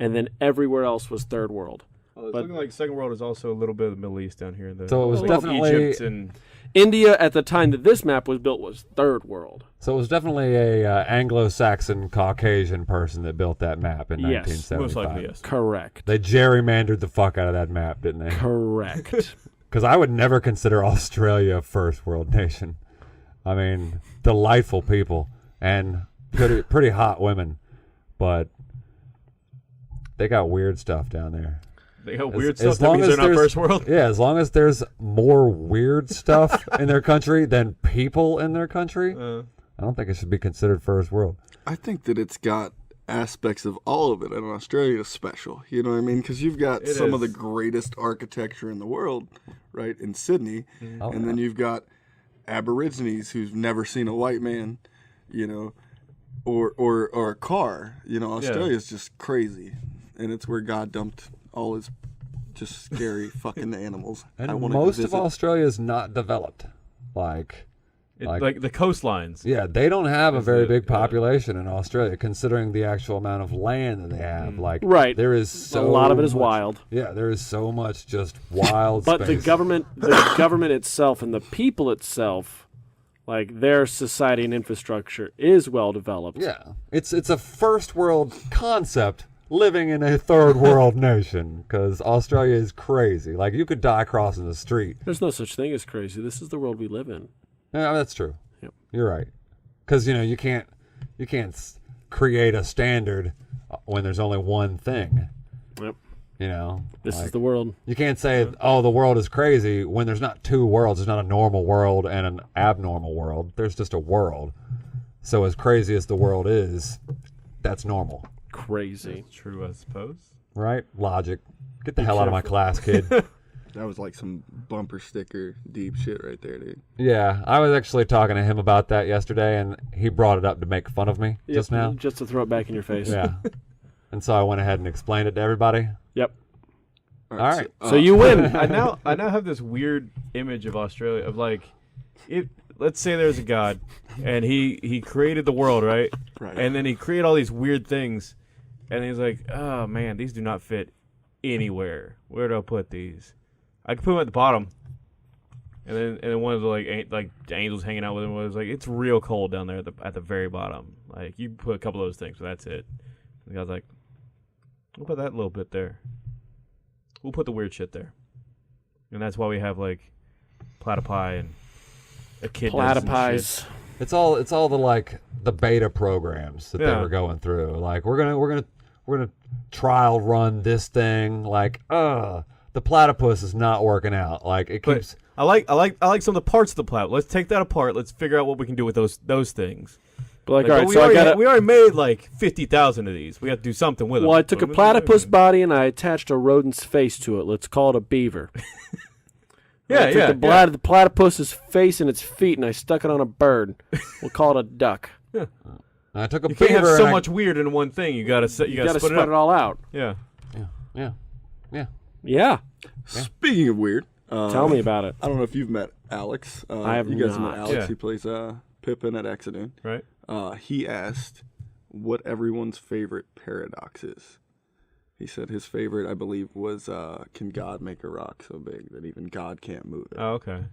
And then everywhere else was third world. Well, it's But- looking like second world is also a little bit of the Middle East down here. So it was like definitely- Egypt and India at the time that this map was built was third world. So it was definitely a Anglo-Saxon Caucasian person that built that map in Yes, 1975. most likely yes. Correct. They gerrymandered the fuck out of that map, didn't they? Correct. Because I would never consider Australia a first world nation. I mean, delightful people and pretty hot women, but they got weird stuff down there. They got weird As stuff. That long means as they're not there's- first world. Yeah, as long as there's more weird stuff in their country than people in their country, I don't think it should be considered first world. I think that it's got aspects of all of it, and Australia's special. You know what I mean? Because you've got It some of the is. greatest architecture in the world, right, in Sydney, Oh, and then you've got Aborigines who've never seen a white man, you know, or a car. You know, Australia's just crazy, and it's where God dumped all his just scary fucking animals. And I wanna go most of visit. Australia is not developed. Like Like the coastlines. yeah, they don't have a Is very it, big population in Australia, considering the actual amount of land that they have. Like, Right. there is so a lot of it is much- wild. Yeah, there is so much just wild. But space. the government itself and the people itself, like their society and infrastructure is well developed. Yeah, it's a first world concept living in a third world nation, because Australia is crazy. Like, you could die crossing the street. There's no such thing as crazy. This is the world we live in. Yeah, that's true. Yep. You're right. Because you can't create a standard when there's only one thing. Yep. You know, This like, is the world. you can't say, "Oh, the world is crazy," when there's not two worlds. There's not a normal world and an abnormal world. There's just a world. So as crazy as the world is, that's normal, Crazy. That's true, I suppose. right? Logic. Get the hell out of my class, kid. That was like some bumper sticker deep shit right there, dude. Yeah, I was actually talking to him about that yesterday, and he brought it up to make fun of me just now. Just to throw it back in your face. Yeah. And so I went ahead and explained it to everybody. Yep. All right. So you win. I now have this weird image of Australia of like, let's say there's a god, and he created the world, right? Right. And then he created all these weird things, and he's like, oh man, these do not fit anywhere. Where do I put these? I could put them at the bottom, and then one of the like the angels hanging out with him was like, it's real cold down there at the very bottom. Like you put a couple of those things, but that's it. And the guy's like, we'll put that little bit there. We'll put the weird shit there, and that's why we have like platypi and echidnas and Platypus. It's all the like the beta programs that they Yeah. were going through. Like we're gonna trial run this thing. Like the platypus is not working out. Like it But keeps. I like some of the parts of the platypus. Let's take that apart. Let's figure out what we can do with those things. But like, Like, all but right, we so already I got we already made like 50,000 of these. We have to do something with them. Well, I took a platypus body and I attached a rodent's face to it. Let's call it a beaver. I took the platypus's face and its feet and I stuck it on a bird. We'll call it a duck. I took a You can't beaver. have so and much weird in one thing. You gotta You got to split spread it all out. Yeah. Yeah. Yeah. Speaking of weird, Tell me about it. I don't know if you've met Alex. I have You guys not. met Alex. Yeah. He plays Pippin at Exodus. Right. He asked what everyone's favorite paradox is. He said his favorite, I believe, was can God make a rock so big that even God can't move it? Oh, okay.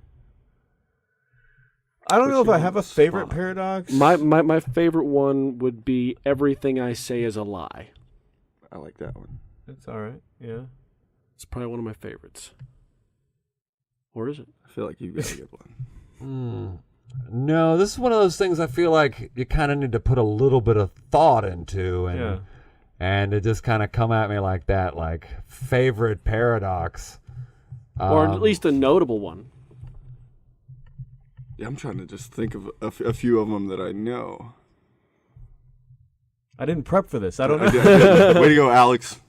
I don't Put know if you I on have the a favorite spot. paradox. My favorite one would be everything I say is a lie. I like that one. It's all right. Yeah. It's probably one of my favorites. Or is it? I feel like you've got a good one. No, this is one of those things I feel like you kind of need to put a little bit of thought into, and Yeah. and it just kind of come at me like that, like favorite paradox. Or at least a notable one. Yeah, I'm trying to just think of a few of them that I know. I didn't prep for this. I don't know. Way to go, Alex.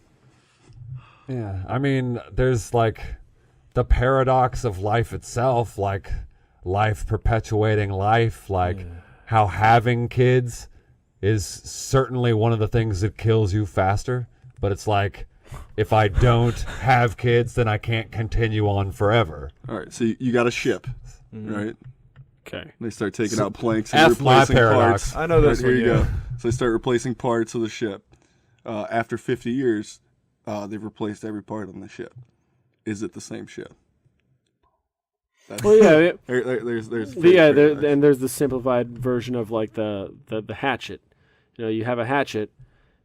Yeah, I mean, there's like the paradox of life itself, like life perpetuating life, like how having kids is certainly one of the things that kills you faster. But it's like, if I don't have kids, then I can't continue on forever. All right, so you got a ship, right? Okay. They start taking out planks and F my replacing paradox. parts. I know this Right, here one, you yeah. go. So they start replacing parts of the ship. After 50 years, they've replaced every part on the ship. Is it the same ship? That's, Well, yeah. there's And there's the simplified version of like the hatchet. You know, you have a hatchet,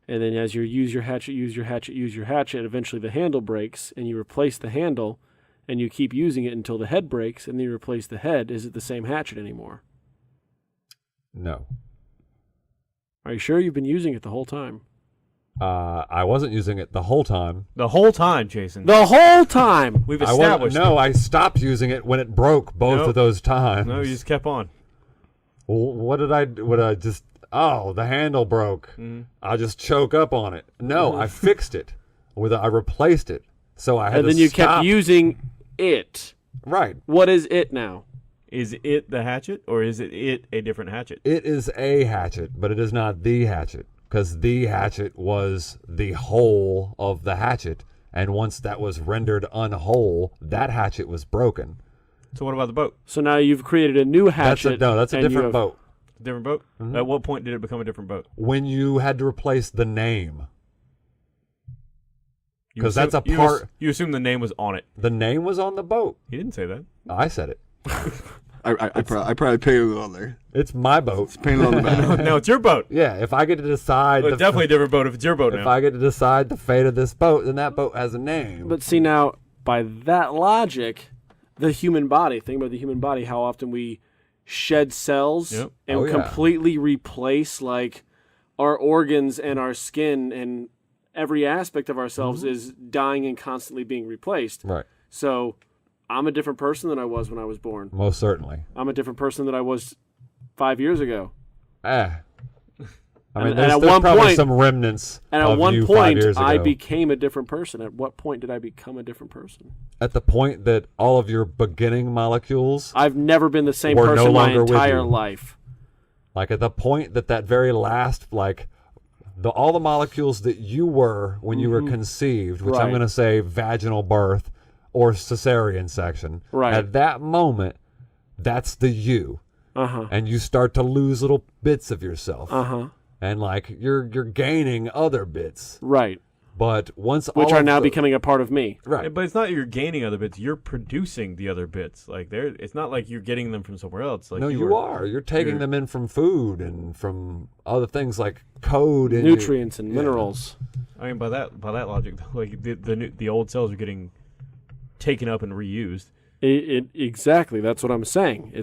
and then as you use your hatchet, eventually the handle breaks, and you replace the handle, and you keep using it until the head breaks, and then you replace the head. Is it the same hatchet anymore? No. Are you sure you've been using it the whole time? I wasn't using it the whole time. The whole time, Jason. The whole time! We've I wasn't, established. no, I stopped using it when it broke both Nope. of those times. No, you just kept on. Well, what did I do? What I just? Oh, the handle broke. I just choke up on it. No, I fixed it. I replaced it. So I had And to then you stop. kept using it. Right. What is it now? Is it the hatchet, or is it a different hatchet? It is a hatchet, but it is not the hatchet, because the hatchet was the whole of the hatchet, and once that was rendered unwhole, that hatchet was broken. So what about the boat? So now you've created a new hatchet. That's a and you different have- boat. Different boat? At what point did it become a different boat? When you had to replace the name, You 'Cause that's assume- a you part- You assume the name was on it. the name was on the boat. He didn't say that. I said it. I probably painted it on there. It's my boat. Painted on the back. No, it's your boat. Yeah, if I get to decide, It's definitely a different boat if it's your boat if now. I get to decide the fate of this boat, then that boat has a name. But see now, by that logic, the human body, think about the human body, how often we shed cells Yep. and Oh, yeah. completely replace like our organs and our skin and every aspect of ourselves is dying and constantly being replaced. Right. So I'm a different person than I was when I was born. Most certainly. I'm a different person than I was 5 years ago. I mean, And there's at there's one probably point- some remnants And at of one you 5 point, years ago. I became a different person. At what point did I become a different person? At the point that all of your beginning molecules, I've never been the same We're no person my longer with entire you. life. like at the point that very last, like all the molecules that you were when you were conceived, which I'm Right. going to say vaginal birth or cesarean section, Right. at that moment, that's the you. Uh-huh. And you start to lose little bits of yourself. Uh-huh. And like you're gaining other bits. Right. But once Which all are of now the- becoming a part of me. right. But it's not you're gaining other bits. You're producing the other bits. Like it's not like you're getting them from somewhere else. Like No, you are. You're taking them in from food and from other things like code and Nutrients and minerals. I mean, by that logic, like the old cells are getting taken up and reused. Exactly. That's what I'm saying.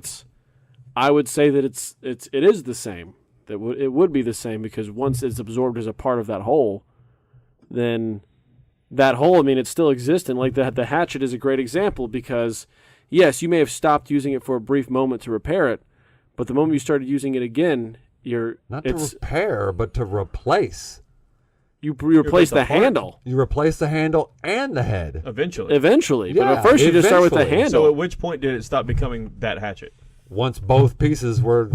I would say that it is the same. It would be the same because once it's absorbed as a part of that whole, then that whole, I mean, it still exists. And like the hatchet is a great example because, yes, you may have stopped using it for a brief moment to repair it, but the moment you started using it again, not to repair, but to replace. You replace the the part. handle You replace the handle and the head. eventually. But Yeah, at first you just start with the eventually. handle. So at which point did it stop becoming that hatchet? Once both pieces were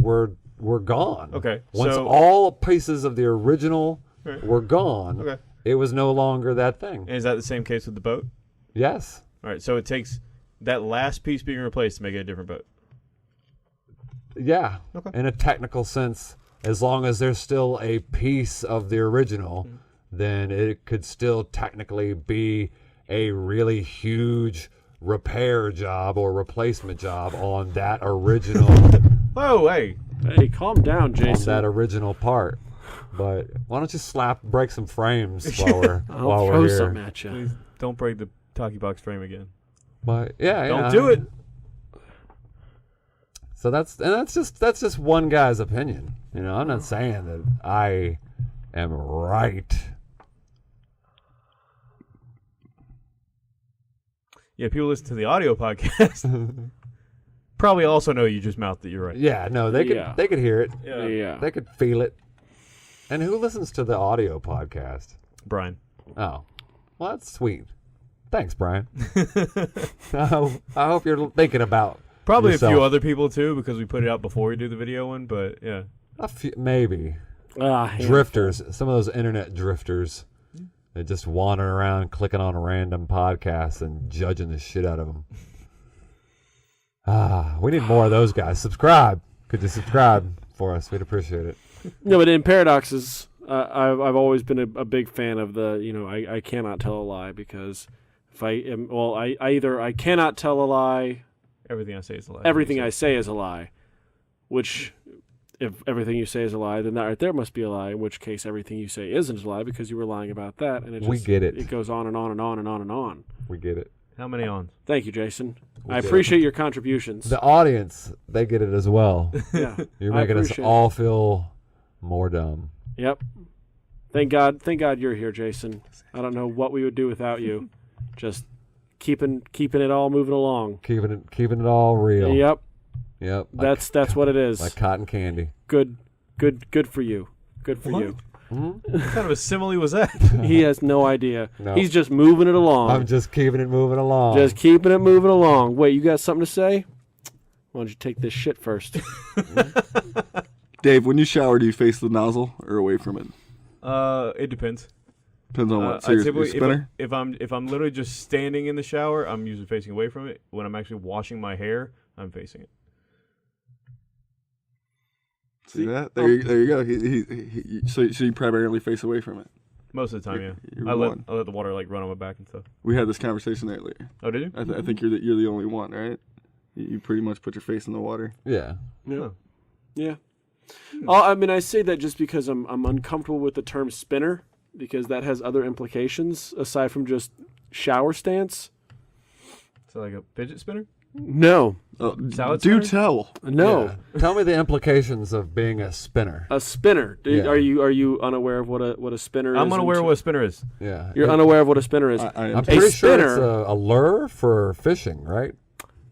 gone. Okay, Once so- all pieces of the original Right. were gone, Okay. it was no longer that thing. And is that the same case with the boat? Yes. All right, so it takes that last piece being replaced to make it a different boat. Yeah. Okay. In a technical sense, as long as there's still a piece of the original, then it could still technically be a really huge repair job or replacement job on that original Whoa, hey. Hey, calm down, on Jason. that original part. But why don't you break some frames while we're I'll while throw we're here? something at you. Please don't break the TalkyBox frame again. But yeah, Don't do it. So that's just one guy's opinion. You know, I'm not saying that I am right. Yeah, people listen to the audio podcast. Probably also know you just mouthed that you're right. Yeah, no, they could hear it. Yeah. They could feel it. And who listens to the audio podcast? Brian. Oh, well, that's sweet. Thanks, Brian. I hope you're thinking about Probably yourself. a few other people too, because we put it out before we do the video one. But yeah, A few, maybe Handful. drifters. Some of those internet drifters. They just wander around clicking on random podcasts and judging the shit out of them. We need more of those guys. Subscribe. Could you subscribe for us? We'd appreciate it. No, but in paradoxes, I've always been a big fan of the I cannot tell a lie because if I am I either I cannot tell a lie, everything I say is a lie. everything I say is a lie, which if everything you say is a lie, then that right there must be a lie. In which case, everything you say isn't a lie because you were lying about that, and We get it. It goes on and on and on and on and on. We get it. How many on? Thank you, Jason. I get it. appreciate your contributions. The audience, they get it as well. Yeah, You're I making us appreciate all feel more dumb. Yep. Thank God you're here, Jason. I don't know what we would do without you. Just keeping it all moving along. Keeping it all real. Yep. Yep. That's what it is. like cotton candy. Good for you. Good for What? you. What kind of a simile was that? He has no idea. No. He's just moving it along. I'm just keeping it moving along. Just keeping it moving along. Wait, you got something to say? Why don't you take this shit first? Dave, when you shower, do you face the nozzle or away from it? It depends. Depends on what. So I'd your, say your spinner? if I'm literally just standing in the shower, I'm usually facing away from it. When I'm actually washing my hair, I'm facing it. See that? There you go. So you primarily face away from it. Most of the time, yeah. You're I one. let the water like run on my back and stuff. We had this conversation earlier. Oh, did you? I think you're the only one, right? You pretty much put your face in the water. yeah. Yeah. Yeah. I mean, I say that just because I'm uncomfortable with the term spinner because that has other implications aside from just shower stance. So like a fidget spinner? No. Salad Do spinner? tell. No. Yeah. Tell me the implications of being a spinner. A spinner. Yeah. Are you unaware of what a spinner is? I'm unaware of what a spinner is. Yeah. You're unaware of what a spinner is. I'm A pretty sure it's spinner- a lure for fishing, right?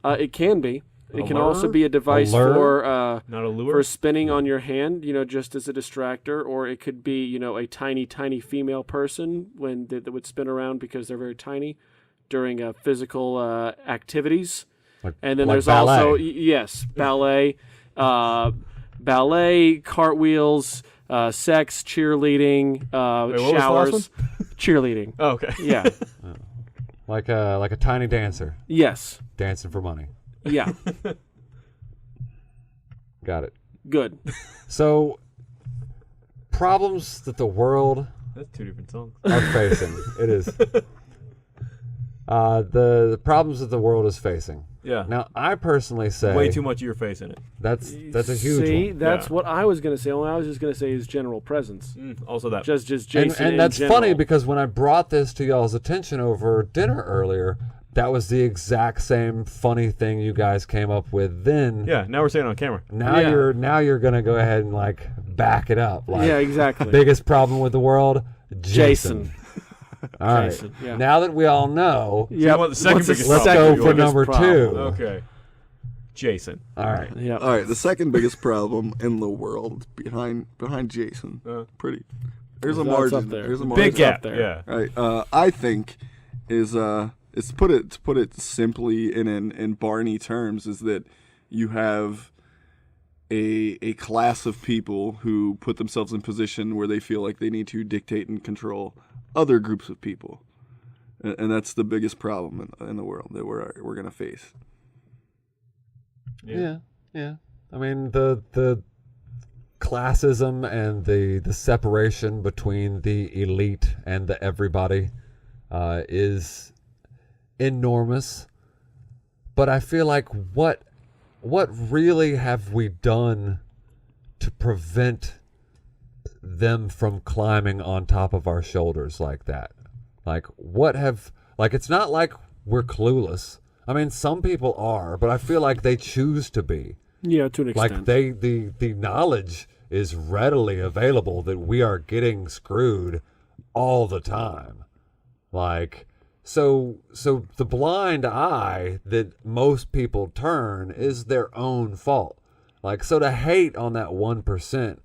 It can be. It can lure? also be a device lure? for Not a lure? for spinning on your hand, just as a distractor, or it could be, a tiny, tiny female person that would spin around because they're very tiny during physical activities. And then like there's ballet. also yes, ballet, cartwheels, sex, cheerleading, Wait, what was the last showers, cheerleading. Oh, okay. Yeah. Like a tiny dancer Yes. dancing for money. Yeah. Got it. Good. So, problems that the world That's two different songs. are facing. It is. The problems that the world is facing. Yeah. Now, I personally say Way too much of your face in it. that's a huge See, one. that's Yeah. what I was gonna say. All I was just gonna say is general presence. Also that. Just Jason. And in that's general. funny because when I brought this to y'all's attention over dinner earlier, that was the exact same funny thing you guys came up with then. Yeah, now we're saying it on camera. Now Yeah. you're gonna go ahead and like back it up. Like, Yeah, exactly. biggest problem with the world, Jason. All right. Jason, yeah. Now that we all know, So you want the second What's the biggest let's problem? go second for biggest number problem? two. Okay. Jason. All right. Yeah. All right, the second biggest problem in the world behind Jason. There's a That's up margin. there. There's a Big margin. Big gap. there. Yeah. Right. I think is to put it simply in Barney terms is that you have a class of people who put themselves in position where they feel like they need to dictate and control other groups of people, and that's the biggest problem in the world that we're gonna face. Yeah. I mean the classism and the separation between the elite and the everybody is enormous. But I feel like what really have we done to prevent them from climbing on top of our shoulders like that? It's not like we're clueless. I mean, some people are, but I feel like they choose to be. Yeah, to an extent. Like the knowledge is readily available that we are getting screwed all the time. Like, so the blind eye that most people turn is their own fault. Like, so to hate on that 1%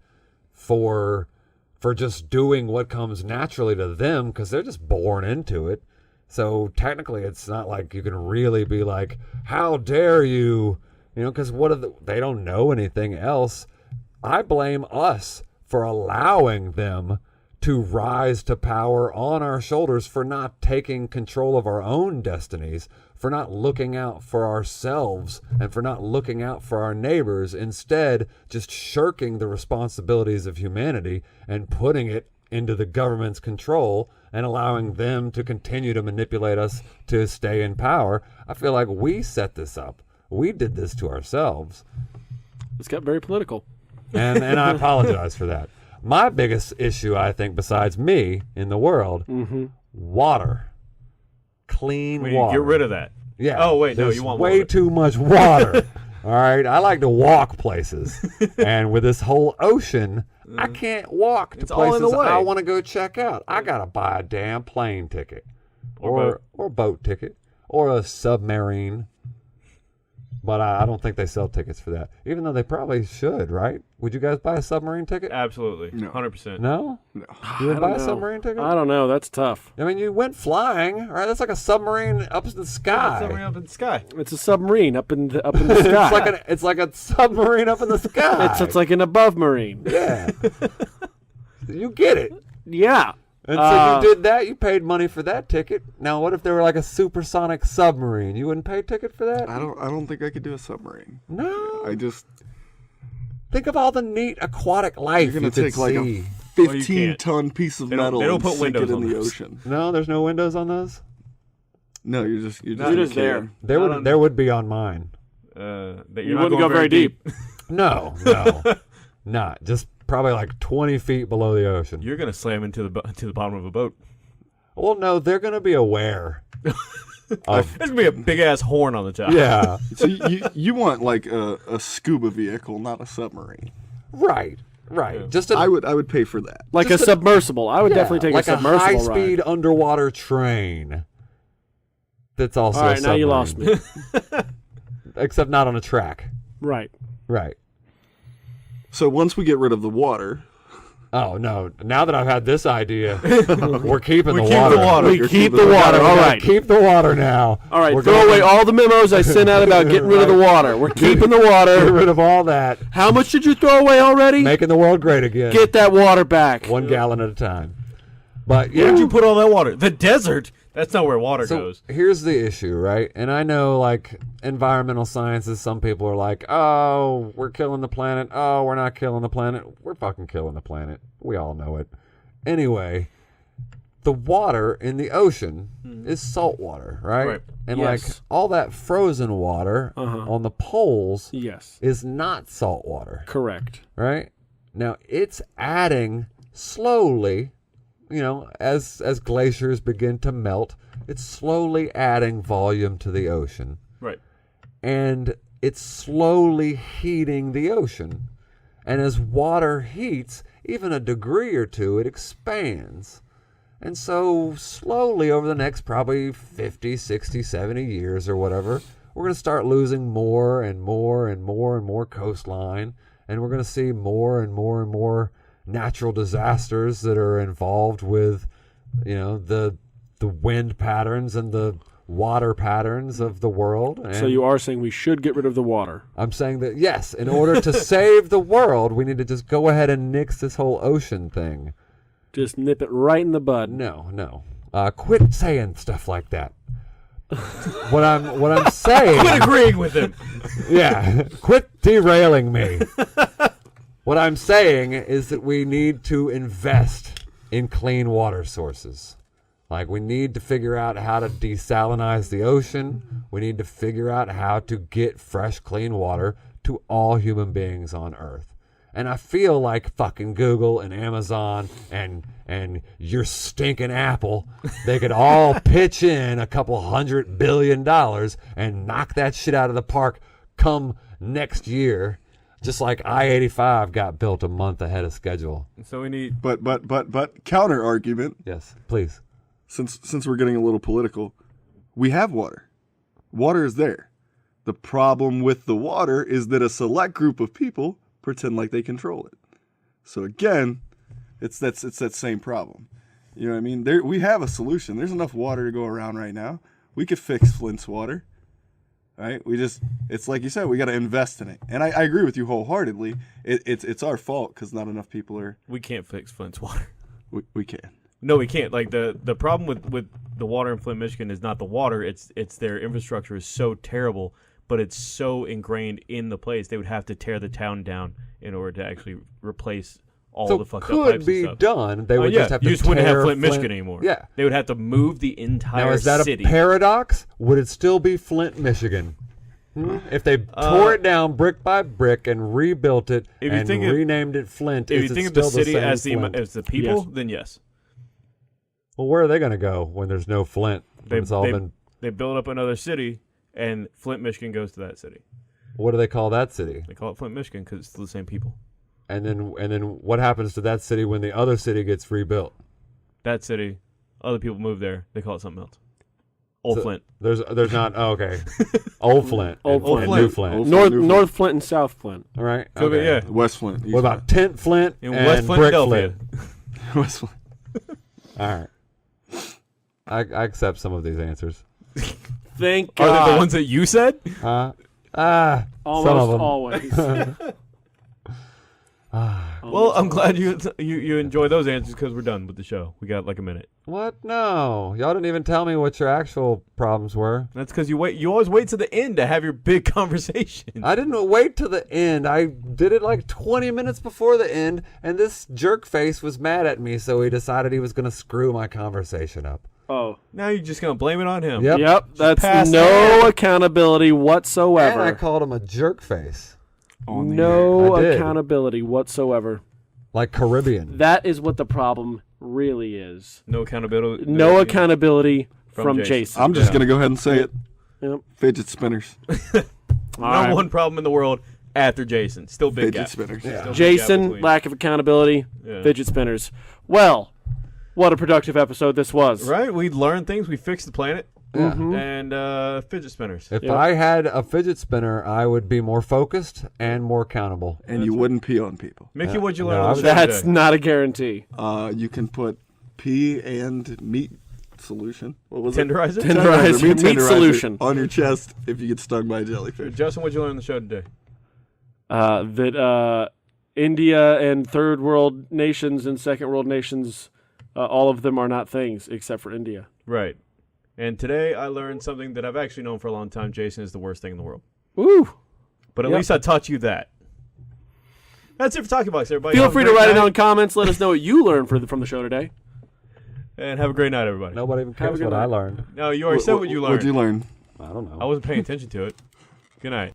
for just doing what comes naturally to them because they're just born into it. So technically it's not like you can really be like, how dare you? Because they don't know anything else. I blame us for allowing them to rise to power on our shoulders, for not taking control of our own destinies, for not looking out for ourselves, and for not looking out for our neighbors, instead just shirking the responsibilities of humanity and putting it into the government's control and allowing them to continue to manipulate us to stay in power. I feel like we set this up. We did this to ourselves. It's got very political. And I apologize for that. My biggest issue, I think, besides me in the world, water. Clean We need to water. get rid of that. Yeah. Oh, wait, no, there's you want more way of it. too much water. All right. I like to walk places. And with this whole ocean, I can't walk to It's all in places the way. I want to go check out. I got to buy a damn plane ticket or boat ticket or a submarine. But I don't think they sell tickets for that, even though they probably should, right? Would you guys buy a submarine ticket? Absolutely. No. 100%. No? No. You would I buy don't a know. submarine ticket? I don't know. That's tough. I mean, you went flying, right? That's like a submarine up in the sky. Somewhere up in the sky. It's a submarine up in the sky. It's like a submarine up in the sky. It's like an above marine. Yeah. You get it. Yeah. And so you did that. You paid money for that ticket. Now, what if there were like a supersonic submarine? You wouldn't pay a ticket for that? I don't think I could do a submarine. No. I just Think of all the neat aquatic life you're you gonna could take like see. a Well, you can't. 15-ton piece of They don't- metal they don't and put sink windows it on in the those. ocean. No, there's no windows on those. No, you're just You're in just a there. cave. There would be on mine. That You you're not wouldn't going go very deep. No, not just probably like 20 feet below the ocean. You're gonna slam into the bottom of a boat. Well, no, they're going to be aware. There's gonna be a big ass horn on the top. Yeah. So you want like a scuba vehicle, not a submarine. Right. Yeah. Just I would pay for that. Like a submersible. I would definitely take like a submersible ride. high-speed underwater train. That's also All right, a now you lost submarine. me. Except not on a track. Right. Right. So once we get rid of the water, Oh no! Now that I've had this idea, we're keeping the keep water. the water. We You're keep keeping the the water. We All gotta right. keep the water now. All right. We're Throw gonna away all the memos I sent out about getting rid of the water. We're keeping the Get water. rid of all that. How much did you throw away already? Making the world great again. Get that water back. 1 gallon at a time. But Where'd yeah. you put all that water? The desert. That's not where water So goes. here's the issue, right? And I know, like, environmental sciences, some people are like, oh, we're killing the planet. Oh, we're not killing the planet. We're fucking killing the planet. We all know it. Anyway, the water in the ocean is salt water, right? Right. And, Yes. like, all that frozen water on the poles Yes. is not salt water, Correct. right? Now, it's adding slowly, you know, as glaciers begin to melt, it's slowly adding volume to the ocean. Right. And it's slowly heating the ocean. And as water heats, even a degree or two, it expands. And so slowly over the next probably 50, 60, 70 years or whatever, we're going to start losing more and more and more and more coastline. And we're going to see more and more and more natural disasters that are involved with, you know, the wind patterns and the water patterns of the world. And So you are saying we should get rid of the water. I'm saying that, yes, in order to save the world, we need to just go ahead and nix this whole ocean thing. Just nip it right in the bud. No. Quit saying stuff like that. What I'm saying. Quit agreeing with him. Yeah, quit derailing me. What I'm saying is that we need to invest in clean water sources. Like, we need to figure out how to desalinize the ocean. We need to figure out how to get fresh, clean water to all human beings on Earth. And I feel like fucking Google and Amazon and your stinking Apple, they could all pitch in $200 billion and knock that shit out of the park come next year. Just like I-85 got built a month ahead of schedule. So we need. but counter argument, Yes, please. since we're getting a little political, we have water. Water is there. The problem with the water is that a select group of people pretend like they control it. So again, it's that same problem. You know what I mean? We have a solution. There's enough water to go around right now. We could fix Flint's water. Right? It's like you said, we got to invest in it. And I agree with you wholeheartedly. It's our fault because not enough people are. We can't fix Flint's water. We can. No, we can't. Like the problem with the water in Flint, Michigan is not the water. It's their infrastructure is so terrible, but it's so ingrained in the place. They would have to tear the town down in order to actually replace all So the fucked up could pipes be and stuff. done. They would Yeah, just have you to just wouldn't have tear Flint, Michigan anymore. Yeah. They would have to move the entire Now, is that city. a paradox? Would it still be Flint, Michigan? If they tore it down brick by brick and rebuilt it If you and think of- renamed it Flint, If is you it think of the still city same as Flint? the people, Yes. then yes. Well, where are they going to go when there's no Flint? When it's all been. They build up another city, and Flint, Michigan goes to that city. What do they call that city? They call it Flint, Michigan because it's the same people. And then what happens to that city when the other city gets rebuilt? That city, other people move there. They call it something else. Old So Flint. There's not. Oh, okay. Old Flint. Old and Flint. New Flint. Old North New Flint. North Flint and South Flint. All right. So, Okay. yeah. West Flint. East What about Tent Flint In and West Brick Philadelphia. Flint? West Flint. All right. I accept some of these answers. Thank Are God. they the ones that you said? Some of Almost them. always. Well, I'm glad you enjoy those answers because we're done with the show. We got like a minute. What? No. Y'all didn't even tell me what your actual problems were. That's because you always wait to the end to have your big conversation. I didn't wait to the end. I did it like 20 minutes before the end, and this jerk face was mad at me, so he decided he was going to screw my conversation up. Oh. Now you're just gonna blame it on him. Yep. Yep. That's pass no that. accountability And I whatsoever. called him a jerk face. On the No I did. accountability whatsoever. Like Caribbean. That is what the problem really is. No accountability. No accountability from Jason. I'm just gonna go ahead and say it. Yep. Fidget spinners. Number one problem in the world after Jason. Still big Fidget gap. spinners. Still big gap Jason, between. lack of accountability, Yeah. fidget spinners. Well, what a productive episode this was. Right? We learned things. We fixed the planet. Yeah. And fidget spinners. If I had a fidget spinner, I would be more focused and more accountable. And you wouldn't pee on people. Mickey, what'd you learn No, on the show That's today? not a guarantee. You can put pea and meat solution. What was Tenderize it? Tenderize your meat tenderizer solution. on your chest if you get stung by a jellyfish. Justin, what'd you learn on the show today? That India and third world nations and second world nations, all of them are not things except for India. Right. And today I learned something that I've actually known for a long time. Jason is the worst thing in the world. Woo! But at Yep. least I taught you that. That's it for TalkyBox, everybody. Feel Have a free to great write it night, down in comments. Let us know what you learned from the show today. And have a great night, everybody. Nobody even Have a cares good what night. I learned. No, you already said what you learned. What'd you learn? I don't know. I wasn't paying attention to it. Good night.